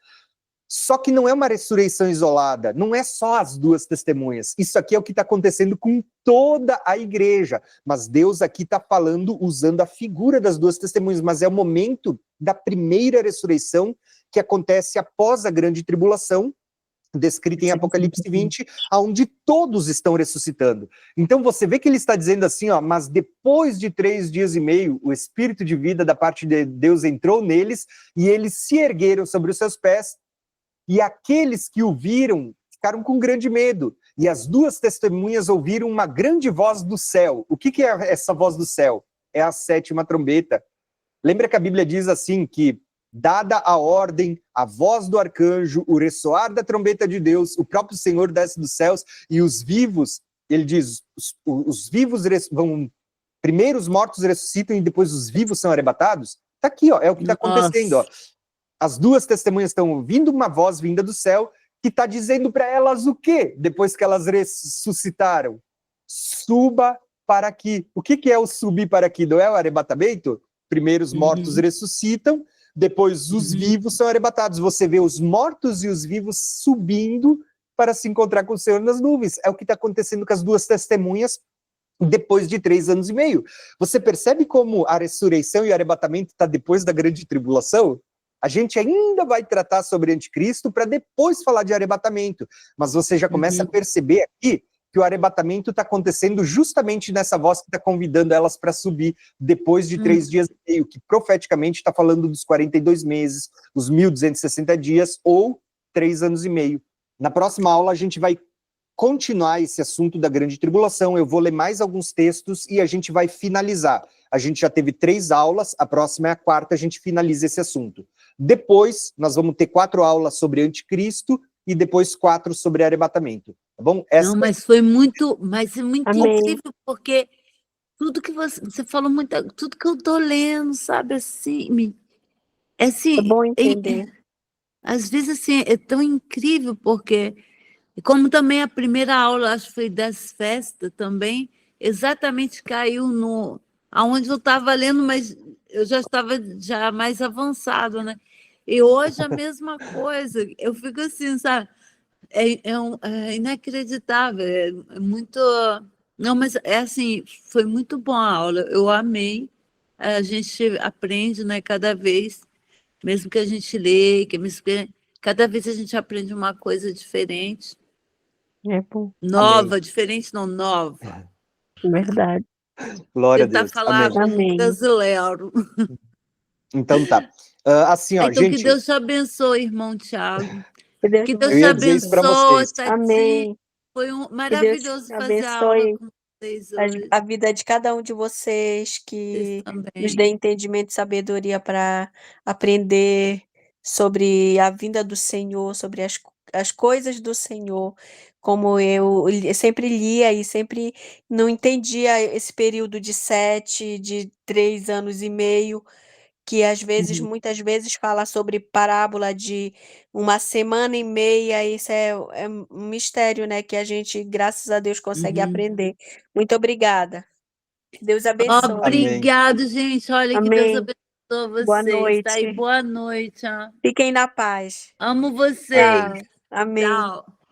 A: Só que não é uma ressurreição isolada, não é só as duas testemunhas. Isso aqui é o que está acontecendo com toda a igreja. Mas Deus aqui está falando, usando a figura das duas testemunhas, mas é o momento da primeira ressurreição que acontece após a grande tribulação, descrita em Apocalipse 20, onde todos estão ressuscitando. Então você vê que ele está dizendo assim, ó, mas depois de 3 dias e meio, o espírito de vida da parte de Deus entrou neles, e eles se ergueram sobre os seus pés, e aqueles que o viram ficaram com grande medo. E as duas testemunhas ouviram uma grande voz do céu. O que é essa voz do céu? É a 7ª trombeta. Lembra que a Bíblia diz assim que, dada a ordem, a voz do arcanjo, o ressoar da trombeta de Deus, o próprio Senhor desce dos céus, e os vivos, ele diz, os vivos vão, primeiro os mortos ressuscitam e depois os vivos são arrebatados? Tá aqui, ó, é o que está acontecendo, ó. As duas testemunhas estão ouvindo uma voz vinda do céu que está dizendo para elas o quê? Depois que elas ressuscitaram. Suba para aqui. O que é o subir para aqui? Não é o arrebatamento? Primeiro os mortos ressuscitam, depois os vivos são arrebatados. Você vê os mortos e os vivos subindo para se encontrar com o Senhor nas nuvens. É o que está acontecendo com as duas testemunhas depois de 3 anos e meio. Você percebe como a ressurreição e o arrebatamento está depois da grande tribulação? A gente ainda vai tratar sobre anticristo para depois falar de arrebatamento, mas você já começa a perceber aqui que o arrebatamento está acontecendo justamente nessa voz que está convidando elas para subir depois de 3 dias e meio, que profeticamente está falando dos 42 meses, os 1.260 dias ou 3 anos e meio. Na próxima aula a gente vai continuar esse assunto da grande tribulação, eu vou ler mais alguns textos e a gente vai finalizar. A gente já teve 3 aulas, a próxima é a 4ª, a gente finaliza esse assunto. Depois, nós vamos ter 4 aulas sobre anticristo e depois 4 sobre arrebatamento, tá bom?
B: Não, mas foi muito
C: Amém.
B: incrível, porque tudo que você falou, tudo que eu tô lendo, sabe, assim, É assim,
C: É bom entender.
B: às vezes assim, é tão incrível, porque como também a primeira aula, acho que foi das festas também, exatamente caiu no aonde eu estava lendo, mas eu já estava já mais avançado, né? E hoje a mesma coisa, eu fico assim, sabe? É inacreditável, é muito. Não, mas é assim, foi muito bom a aula, eu amei. A gente aprende, né, cada vez, mesmo que a gente lê, cada vez a gente aprende uma coisa diferente.
C: É bom,
A: Amém.
B: Nova, diferente não, nova.
C: verdade.
A: Glória a
B: Tentar
A: Deus.
B: falar
A: Amém.
B: como
C: Amém.
B: brasileiro.
A: Então tá. Assim, ó,
B: Então, que
A: gente,
B: Deus te abençoe, irmão Tiago.
C: Que Deus
B: Que
C: te
B: Deus
A: eu
B: te
A: ia dizer isso para
B: abençoe,
A: vocês.
B: Tati.
C: Amém.
B: Foi
C: Que Deus
B: maravilhoso fazer a aula
C: abençoe
B: com vocês hoje.
C: a vida de cada um de vocês,
B: Vocês
C: que nos dê
B: também.
C: entendimento e sabedoria para aprender sobre a vinda do Senhor, sobre as coisas do Senhor, como eu sempre lia e sempre não entendia esse período de 7, de 3 anos e meio, que às vezes,
A: Uhum.
C: muitas vezes, fala sobre parábola de 1 semana e meia. Isso é um mistério, né? Que a gente, graças a Deus, consegue
B: Uhum.
C: aprender. Muito obrigada. Deus abençoe.
A: Amém.
B: Obrigado, gente. Olha, que Deus
C: Amém.
B: abençoe
C: Boa
B: vocês, tá? E
C: noite.
B: boa noite. Ó.
C: Fiquem na paz.
B: Amo
C: Tchau.
B: vocês.
C: Amém.
B: Tchau.